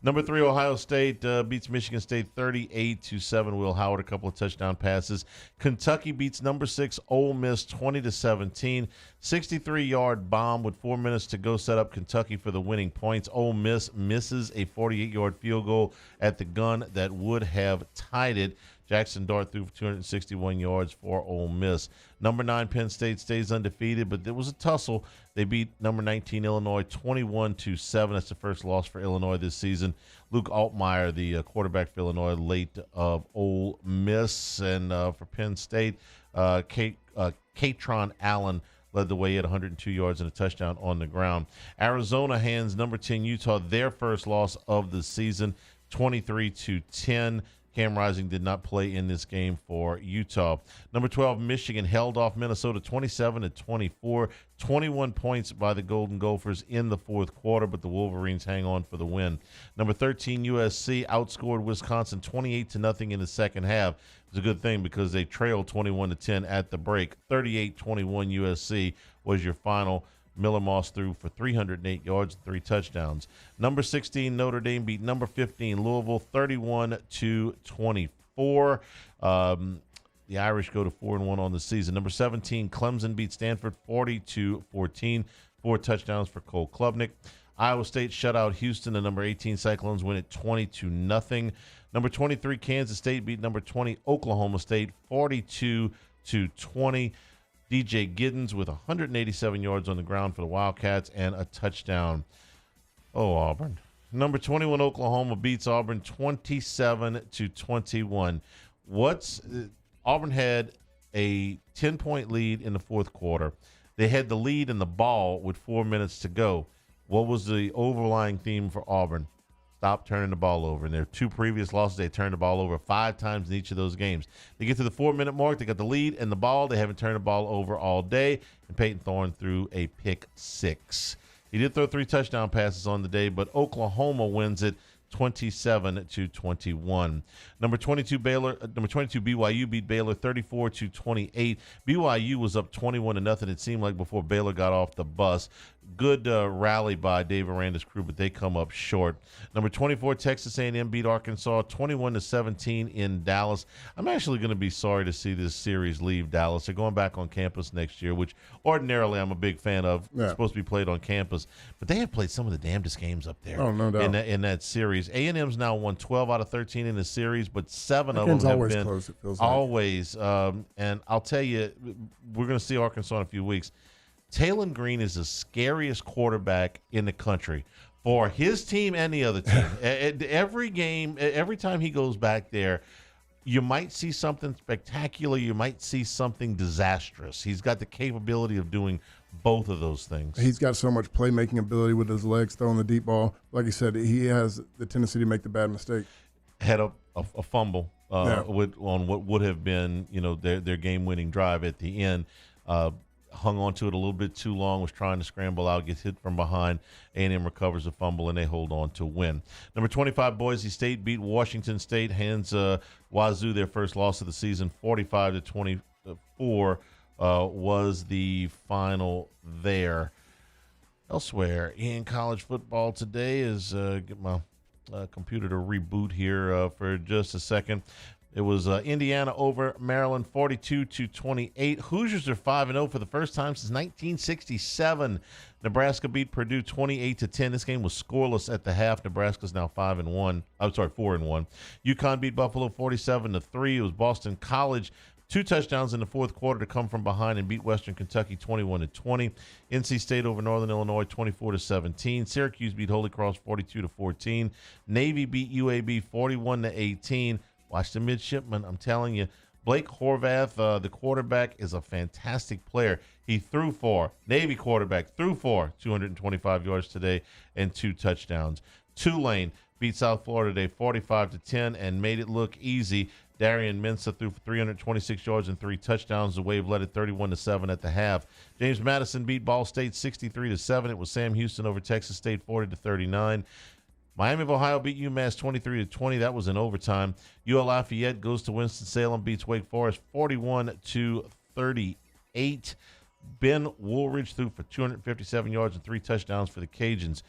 Number 3, Ohio State beats Michigan State 38-7. Will Howard, a couple of touchdown passes. Kentucky beats number 6 Ole Miss 20-17. 63-yard bomb with 4 minutes to go set up Kentucky for the winning points. Ole Miss misses a 48-yard field goal at the gun that would have tied it. Jackson Dart threw for 261 yards for Ole Miss. Number 9 Penn State stays undefeated, but there was a tussle. They beat number 19 Illinois 21-7. That's the first loss for Illinois this season. Luke Altmaier, the quarterback for Illinois, late of Ole Miss. And for Penn State, Katron Allen led the way at 102 yards and a touchdown on the ground. Arizona hands number 10 Utah their first loss of the season, 23-10. Cam Rising did not play in this game for Utah. Number 12, Michigan held off Minnesota 27-24. 21 points by the Golden Gophers in the fourth quarter, but the Wolverines hang on for the win. Number 13, USC outscored Wisconsin 28-0 in the second half. It was a good thing because they trailed 21-10 at the break. 38-21 USC was your final. Miller Moss threw for 308 yards and 3 touchdowns. Number 16, Notre Dame beat number 15, Louisville, 31-24. The Irish go to 4-1 on the season. Number 17, Clemson beat Stanford 40-14. 4 touchdowns for Cole Klubnik. Iowa State shut out Houston. The number 18 Cyclones win it 20-0. Number 23, Kansas State beat number 20, Oklahoma State 42-20. DJ Giddens with 187 yards on the ground for the Wildcats and a touchdown. Oh, Auburn. Number 21, Oklahoma beats Auburn 27-21. Auburn had a 10-point lead in the fourth quarter. They had the lead in the ball with 4 minutes to go. What was the overlying theme for Auburn? Stop turning the ball over. In their 2 previous losses, they turned the ball over 5 times in each of those games. They get to the 4-minute mark. They got the lead and the ball. They haven't turned the ball over all day. And Peyton Thorne threw a pick 6. He did throw 3 touchdown passes on the day, but Oklahoma wins it 27-21. Number 22 BYU beat Baylor 34-28. BYU was up 21-0. It seemed like before Baylor got off the bus. Good rally by Dave Aranda's crew, but they come up short. Number 24 Texas A&M beat Arkansas 21-17 in Dallas. I'm actually going to be sorry to see this series leave Dallas. They're going back on campus next year, which ordinarily I'm a big fan of. Yeah. It's supposed to be played on campus, but they have played some of the damnedest games up there. Oh, no doubt. In that series. A&M's now won 12 out of 13 in the series, but 7 of them have been close, it feels always. And I'll tell you, we're going to see Arkansas in a few weeks. Taylon Green is the scariest quarterback in the country for his team and the other team. Every game, every time he goes back there, You might see something spectacular. You might see something disastrous. He's got the capability of doing both of those things. He's got so much playmaking ability with his legs, throwing the deep ball. Like you said, he has the tendency to make the bad mistake. Had a fumble on what would have been, their game-winning drive at the end. Hung on to it a little bit too long, was trying to scramble out, gets hit from behind. A&M recovers a fumble, and they hold on to win. Number 25, Boise State beat Washington State, hands Wazoo their first loss of the season, 45-24 was the final there. Elsewhere in college football today is get my computer to reboot here for just a second. It was Indiana over Maryland, 42-28. Hoosiers are 5-0 for the first time since 1967. Nebraska beat Purdue 28-10. This game was scoreless at the half. Nebraska's now 4-1. UConn beat Buffalo 47-3. It was Boston College. 2 touchdowns in the fourth quarter to come from behind and beat Western Kentucky 21-20. NC State over Northern Illinois 24-17. Syracuse beat Holy Cross 42-14. Navy beat UAB 41-18. Watch the midshipmen. I'm telling you, Blake Horvath, the quarterback, is a fantastic player. He threw for, Navy quarterback, 225 yards today and 2 touchdowns. Tulane beat South Florida today 45-10 and made it look easy. Darian Mensah threw for 326 yards and 3 touchdowns. The Wave led it 31-7 at the half. James Madison beat Ball State 63-7. It was Sam Houston over Texas State 40-39. Miami of Ohio beat UMass 23-20. That was in overtime. UL Lafayette goes to Winston-Salem, beats Wake Forest 41-38. Ben Woolridge threw for 257 yards and 3 touchdowns for the Cajuns.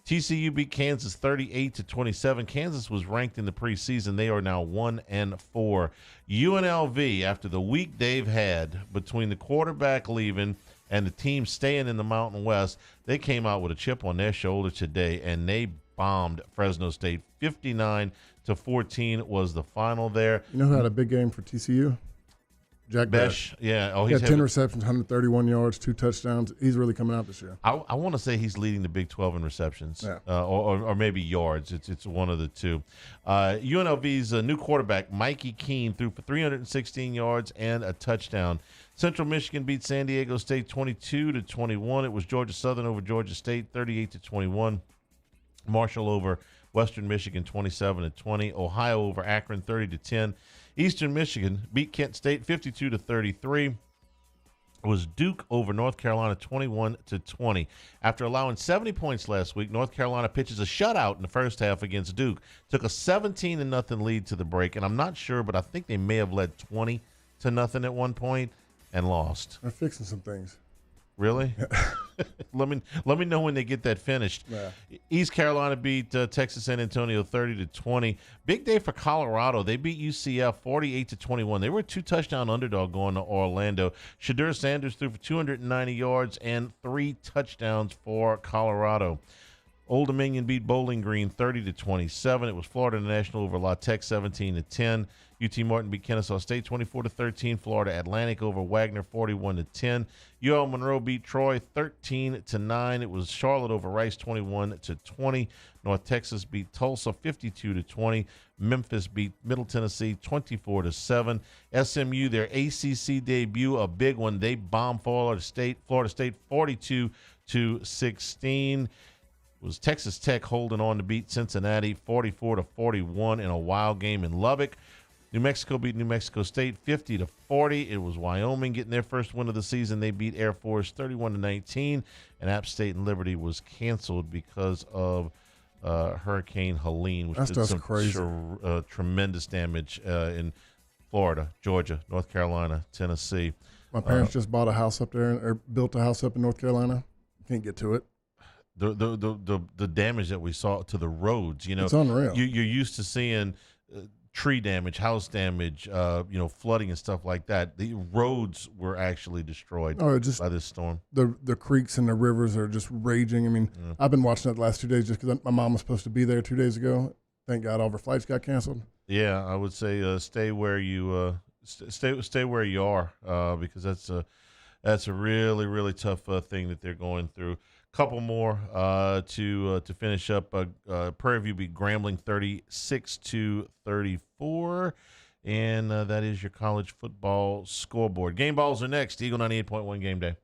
TCU beat Kansas 38-27. Kansas was ranked in the preseason. They are now 1-4. UNLV, after the week they've had between the quarterback leaving and the team staying in the Mountain West, they came out with a chip on their shoulder today, and they bombed Fresno State. 59-14 was the final there. You know who had a big game for TCU? Jack Besh. Yeah. He had 10 receptions, 131 yards, 2 touchdowns. He's really coming out this year. I want to say he's leading the Big 12 in receptions, or maybe yards. It's one of the two. UNLV's new quarterback, Mikey Keene, threw for 316 yards and a touchdown. Central Michigan beat San Diego State 22-21. It was Georgia Southern over Georgia State 38-21. Marshall over Western Michigan 27-20. Ohio over Akron 30-10. Eastern Michigan beat Kent State 52-33. It was Duke over North Carolina 21-20. After allowing 70 points last week, North Carolina pitches a shutout in the first half against Duke. Took a 17-0 lead to the break, and I'm not sure, but I think they may have led 20-0 at one point and lost. They're fixing some things. Really? Let me know when they get that finished. Yeah. East Carolina beat Texas San Antonio 30-20. Big day for Colorado. They beat UCF 48-21. They were a 2-touchdown underdog going to Orlando. Shadur Sanders threw for 290 yards and 3 touchdowns for Colorado. Old Dominion beat Bowling Green 30-27. It was Florida International over La Tech 17-10. UT Martin beat Kennesaw State 24-13. Florida Atlantic over Wagner 41-10. UL Monroe beat Troy 13-9. It was Charlotte over Rice 21-20. North Texas beat Tulsa 52-20. Memphis beat Middle Tennessee 24-7. SMU, their ACC debut, a big one. They bombed Florida State 42-16. It was Texas Tech holding on to beat Cincinnati 44-41 in a wild game in Lubbock. New Mexico beat New Mexico State 50-40. It was Wyoming getting their first win of the season. They beat Air Force 31-19. And App State and Liberty was canceled because of Hurricane Helene, which did some tremendous damage in Florida, Georgia, North Carolina, Tennessee. My parents just bought a house up there, or built a house up in North Carolina. Can't get to it. The damage that we saw to the roads, it's unreal. You're used to seeing tree damage, house damage, flooding and stuff like that. The roads were actually destroyed by this storm. The creeks and the rivers are just raging. I mean, I've been watching that the last 2 days just because my mom was supposed to be there 2 days ago. Thank God all of her flights got canceled. Yeah, I would say stay where you stay where you are because that's a really, really tough thing that they're going through. Couple more to finish up. Prairie View beat Grambling 36-34. And that is your college football scoreboard. Game balls are next. Eagle 98.1 Game Day.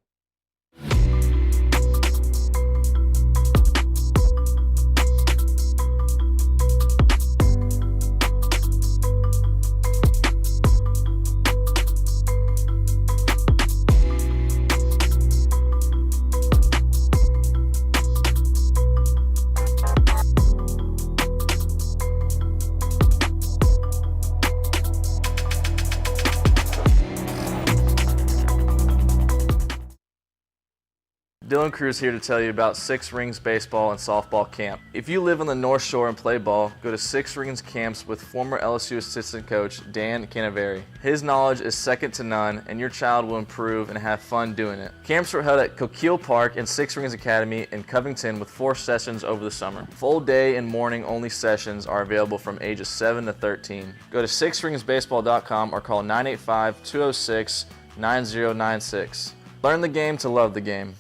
Dylan Cruz here to tell you about Six Rings Baseball and Softball Camp. If you live on the North Shore and play ball, go to Six Rings Camps with former LSU assistant coach Dan Canaveri. His knowledge is second to none, and your child will improve and have fun doing it. Camps were held at Coquille Park and Six Rings Academy in Covington with 4 sessions over the summer. Full day and morning only sessions are available from ages 7 to 13. Go to sixringsbaseball.com or call 985-206-9096. Learn the game to love the game.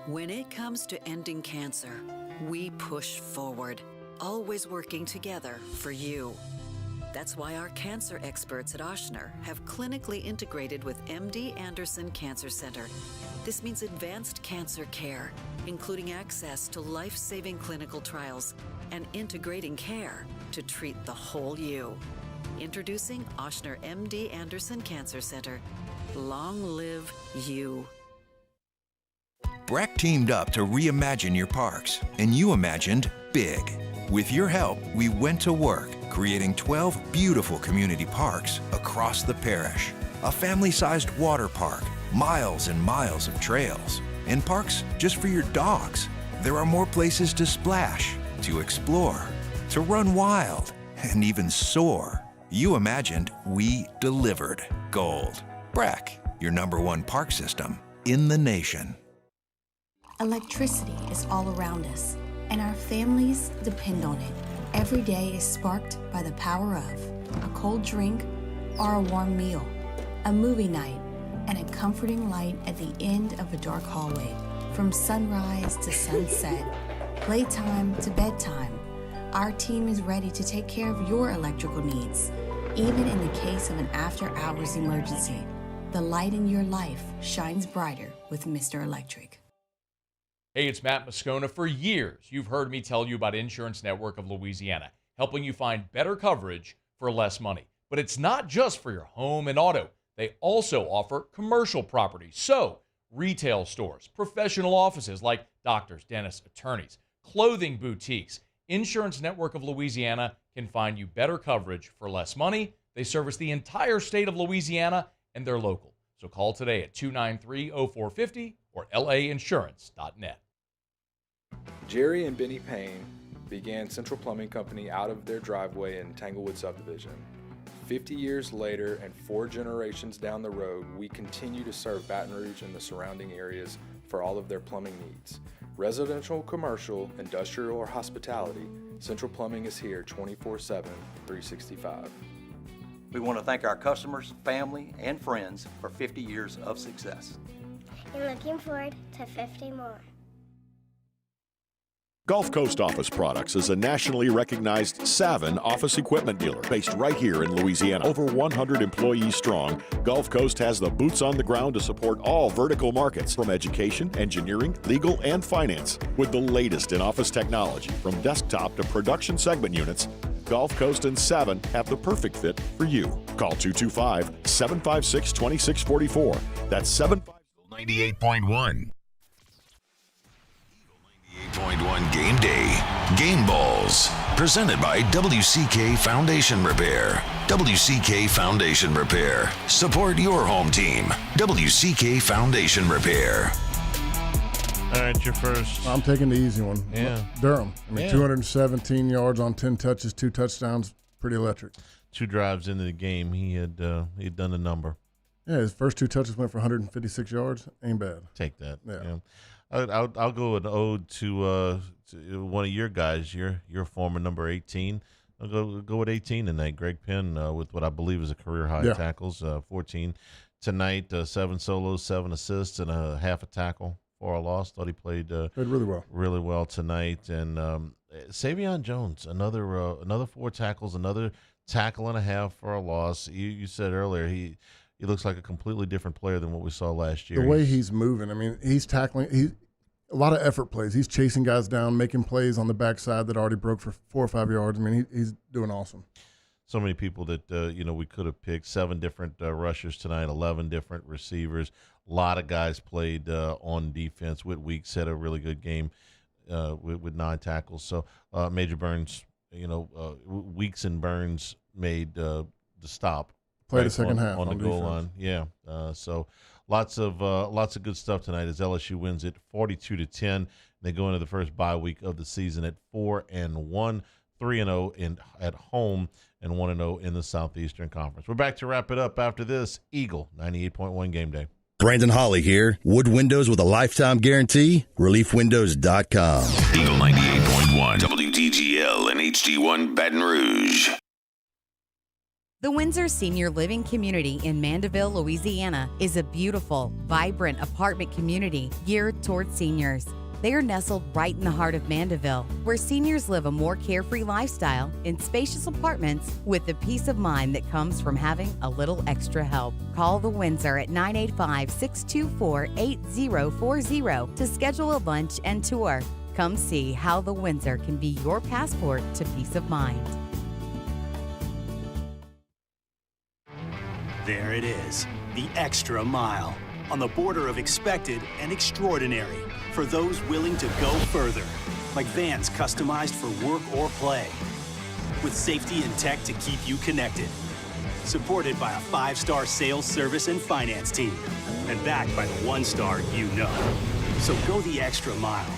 When it comes to ending cancer, we push forward, always working together for you. That's why our cancer experts at Ochsner have clinically integrated with MD Anderson Cancer Center. This means advanced cancer care, including access to life-saving clinical trials and integrating care to treat the whole you. Introducing Ochsner MD Anderson Cancer Center. Long live you. Breck teamed up to reimagine your parks, and you imagined big. With your help, we went to work, creating 12 beautiful community parks across the parish. A family-sized water park, miles and miles of trails, and parks just for your dogs. There are more places to splash, to explore, to run wild, and even soar. You imagined, we delivered. Gold. Breck, your #1 park system in the nation. Electricity is all around us, and our families depend on it. Every day is sparked by the power of a cold drink or a warm meal, a movie night, and a comforting light at the end of a dark hallway. From sunrise to sunset, playtime to bedtime, our team is ready to take care of your electrical needs, even in the case of an after-hours emergency. The light in your life shines brighter with Mr. Electric. Hey, it's Matt Moscona. For years, you've heard me tell you about Insurance Network of Louisiana, helping you find better coverage for less money. But it's not just for your home and auto. They also offer commercial property. So, retail stores, professional offices like doctors, dentists, attorneys, clothing boutiques. Insurance Network of Louisiana can find you better coverage for less money. They service the entire state of Louisiana, and they're local. So call today at 293-0450 or lainsurance.net. Jerry and Benny Payne began Central Plumbing Company out of their driveway in Tanglewood subdivision. 50 years later and 4 generations down the road, we continue to serve Baton Rouge and the surrounding areas for all of their plumbing needs. Residential, commercial, industrial, or hospitality, Central Plumbing is here 24/7, 365. We want to thank our customers, family, and friends for 50 years of success. And looking forward to 50 more. Gulf Coast Office Products is a nationally recognized Savin office equipment dealer based right here in Louisiana. Over 100 employees strong, Gulf Coast has the boots on the ground to support all vertical markets from education, engineering, legal, and finance. With the latest in office technology from desktop to production segment units, Gulf Coast and Savin have the perfect fit for you. Call 225-756-2644. That's 98.1. 98.1 Game Day. Game Balls. Presented by WCK Foundation Repair. WCK Foundation Repair. Support your home team. WCK Foundation Repair. All right, your first. I'm taking the easy one. Yeah. Durham. I mean, Yeah. 217 yards on 10 touches, 2 touchdowns. Pretty electric. 2 drives into the game, he had done the number. Yeah, his first 2 touches went for 156 yards. Ain't bad. Take that. Yeah. I'll go an ode to one of your guys, your former number 18. I'll go with 18 tonight. Greg Penn with what I believe is a career high tackles, 14 tonight, 7 solos, 7 assists, and a half a tackle for a loss. Thought he played really well. Really well tonight. And Savion Jones, another 4 tackles, another tackle and a half for a loss. You said earlier he looks like a completely different player than what we saw last year. The way he's moving, I mean, he's tackling. A lot of effort plays. He's chasing guys down, making plays on the backside that already broke for 4 or 5 yards. I mean, he's doing awesome. So many people that we could have picked. 7 different rushers tonight, 11 different receivers. A lot of guys played on defense. Whit Weeks had a really good game with 9 tackles. So Major Burns, Weeks and Burns made the stop. Played the second half on the goal line. Yeah. So lots of good stuff tonight as LSU wins it 42-10. They go into the first bye week of the season at 4-1, 3-0 at home, and 1-0 in the Southeastern Conference. We're back to wrap it up after this. Eagle 98.1 Game Day. Brandon Hawley here. Wood windows with a lifetime guarantee. ReliefWindows.com. Eagle 98.1 WTGL and HD1 Baton Rouge. The Windsor Senior Living Community in Mandeville, Louisiana is a beautiful, vibrant apartment community geared towards seniors. They are nestled right in the heart of Mandeville, where seniors live a more carefree lifestyle in spacious apartments with the peace of mind that comes from having a little extra help. Call the Windsor at 985-624-8040 to schedule a lunch and tour. Come see how the Windsor can be your passport to peace of mind. There it is, the extra mile, on the border of expected and extraordinary, for those willing to go further, like vans customized for work or play, with safety and tech to keep you connected, supported by a 5-star sales, service, and finance team, and backed by the 1-star you know. So go the extra mile.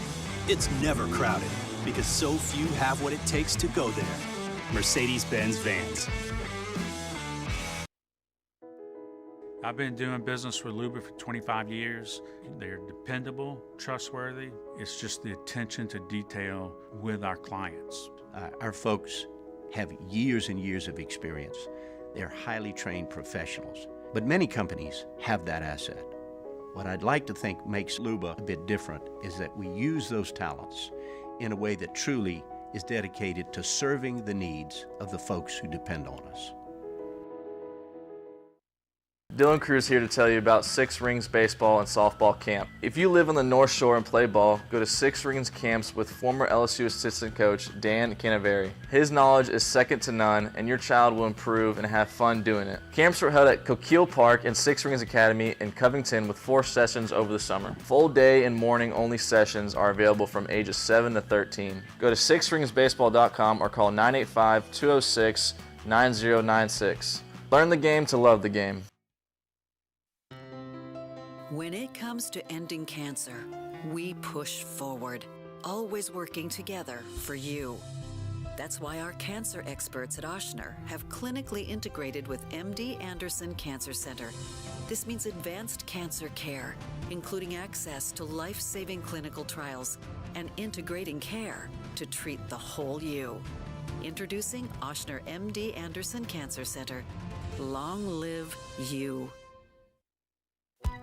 It's never crowded, because so few have what it takes to go there. Mercedes-Benz Vans. I've been doing business with Luba for 25 years. They're dependable, trustworthy. It's just the attention to detail with our clients. Our folks have years and years of experience. They're highly trained professionals, but many companies have that asset. What I'd like to think makes Luba a bit different is that we use those talents in a way that truly is dedicated to serving the needs of the folks who depend on us. Dylan Cruz here to tell you about Six Rings Baseball and Softball Camp. If you live on the North Shore and play ball, go to Six Rings Camps with former LSU assistant coach Dan Canaveri. His knowledge is second to none, and your child will improve and have fun doing it. Camps were held at Coquille Park and Six Rings Academy in Covington with 4 sessions over the summer. Full day and morning only sessions are available from ages 7 to 13. Go to sixringsbaseball.com or call 985-206-9096. Learn the game to love the game. When it comes to ending cancer, we push forward, always working together for you. That's why our cancer experts at Ochsner have clinically integrated with MD Anderson Cancer Center. This means advanced cancer care, including access to life-saving clinical trials and integrating care to treat the whole you. Introducing Ochsner MD Anderson Cancer Center. Long live you.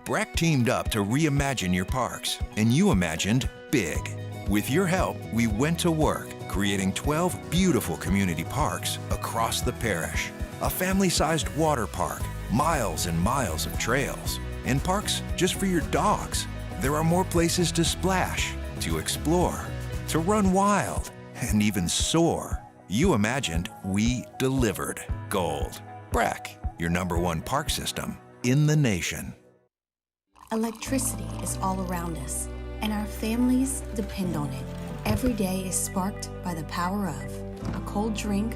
Breck teamed up to reimagine your parks, and you imagined big. With your help, we went to work, creating 12 beautiful community parks across the parish. A family-sized water park, miles and miles of trails, and parks just for your dogs. There are more places to splash, to explore, to run wild, and even soar. You imagined, we delivered. Gold. Breck, your #1 park system in the nation. Electricity is all around us, and our families depend on it. Every day is sparked by the power of a cold drink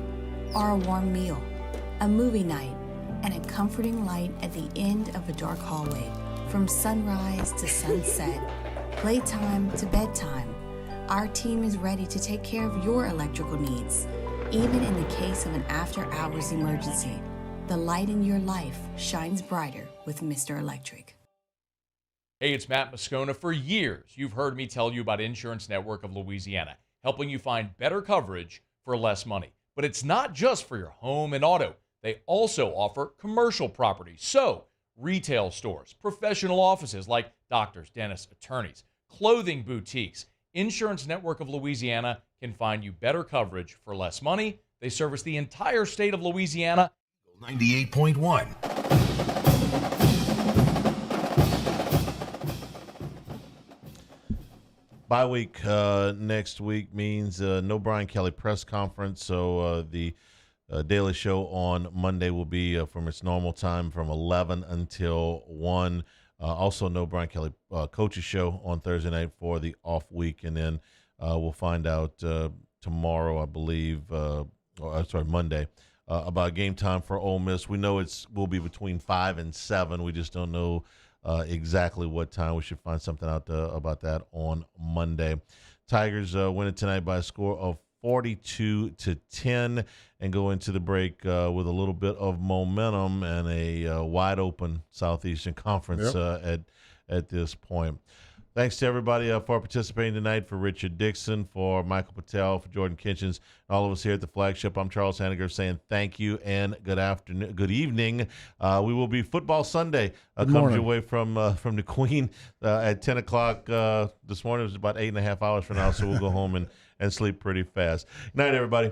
or a warm meal, a movie night, and a comforting light at the end of a dark hallway. From sunrise to sunset, playtime to bedtime, our team is ready to take care of your electrical needs. Even in the case of an after-hours emergency, the light in your life shines brighter with Mr. Electric. Hey, it's Matt Moscona. For years, you've heard me tell you about Insurance Network of Louisiana, helping you find better coverage for less money. But it's not just for your home and auto. They also offer commercial property. So, retail stores, professional offices like doctors, dentists, attorneys, clothing boutiques, Insurance Network of Louisiana can find you better coverage for less money. They service the entire state of Louisiana. 98.1. Bye week next week means no Brian Kelly press conference, so the Daily Show on Monday will be from its normal time from 11 until 1. Also, no Brian Kelly coaches show on Thursday night for the off week, and then we'll find out tomorrow, I believe, Monday, about game time for Ole Miss. We know will be between 5 and 7. We just don't know exactly what time. We should find something out about that on Monday. Tigers win it tonight by a score of 42-10 and go into the break with a little bit of momentum and a wide open Southeastern Conference at this point. Thanks to everybody for participating tonight. For Richard Dixon, for Michael Patel, for Jordan Kitchens, all of us here at the flagship. I'm Charles Hanniger saying thank you and good evening. We will be Football Sunday. Comes your way from the Queen at 10 o'clock this morning. It was about 8.5 hours from now, so we'll go home and sleep pretty fast. Good night, everybody.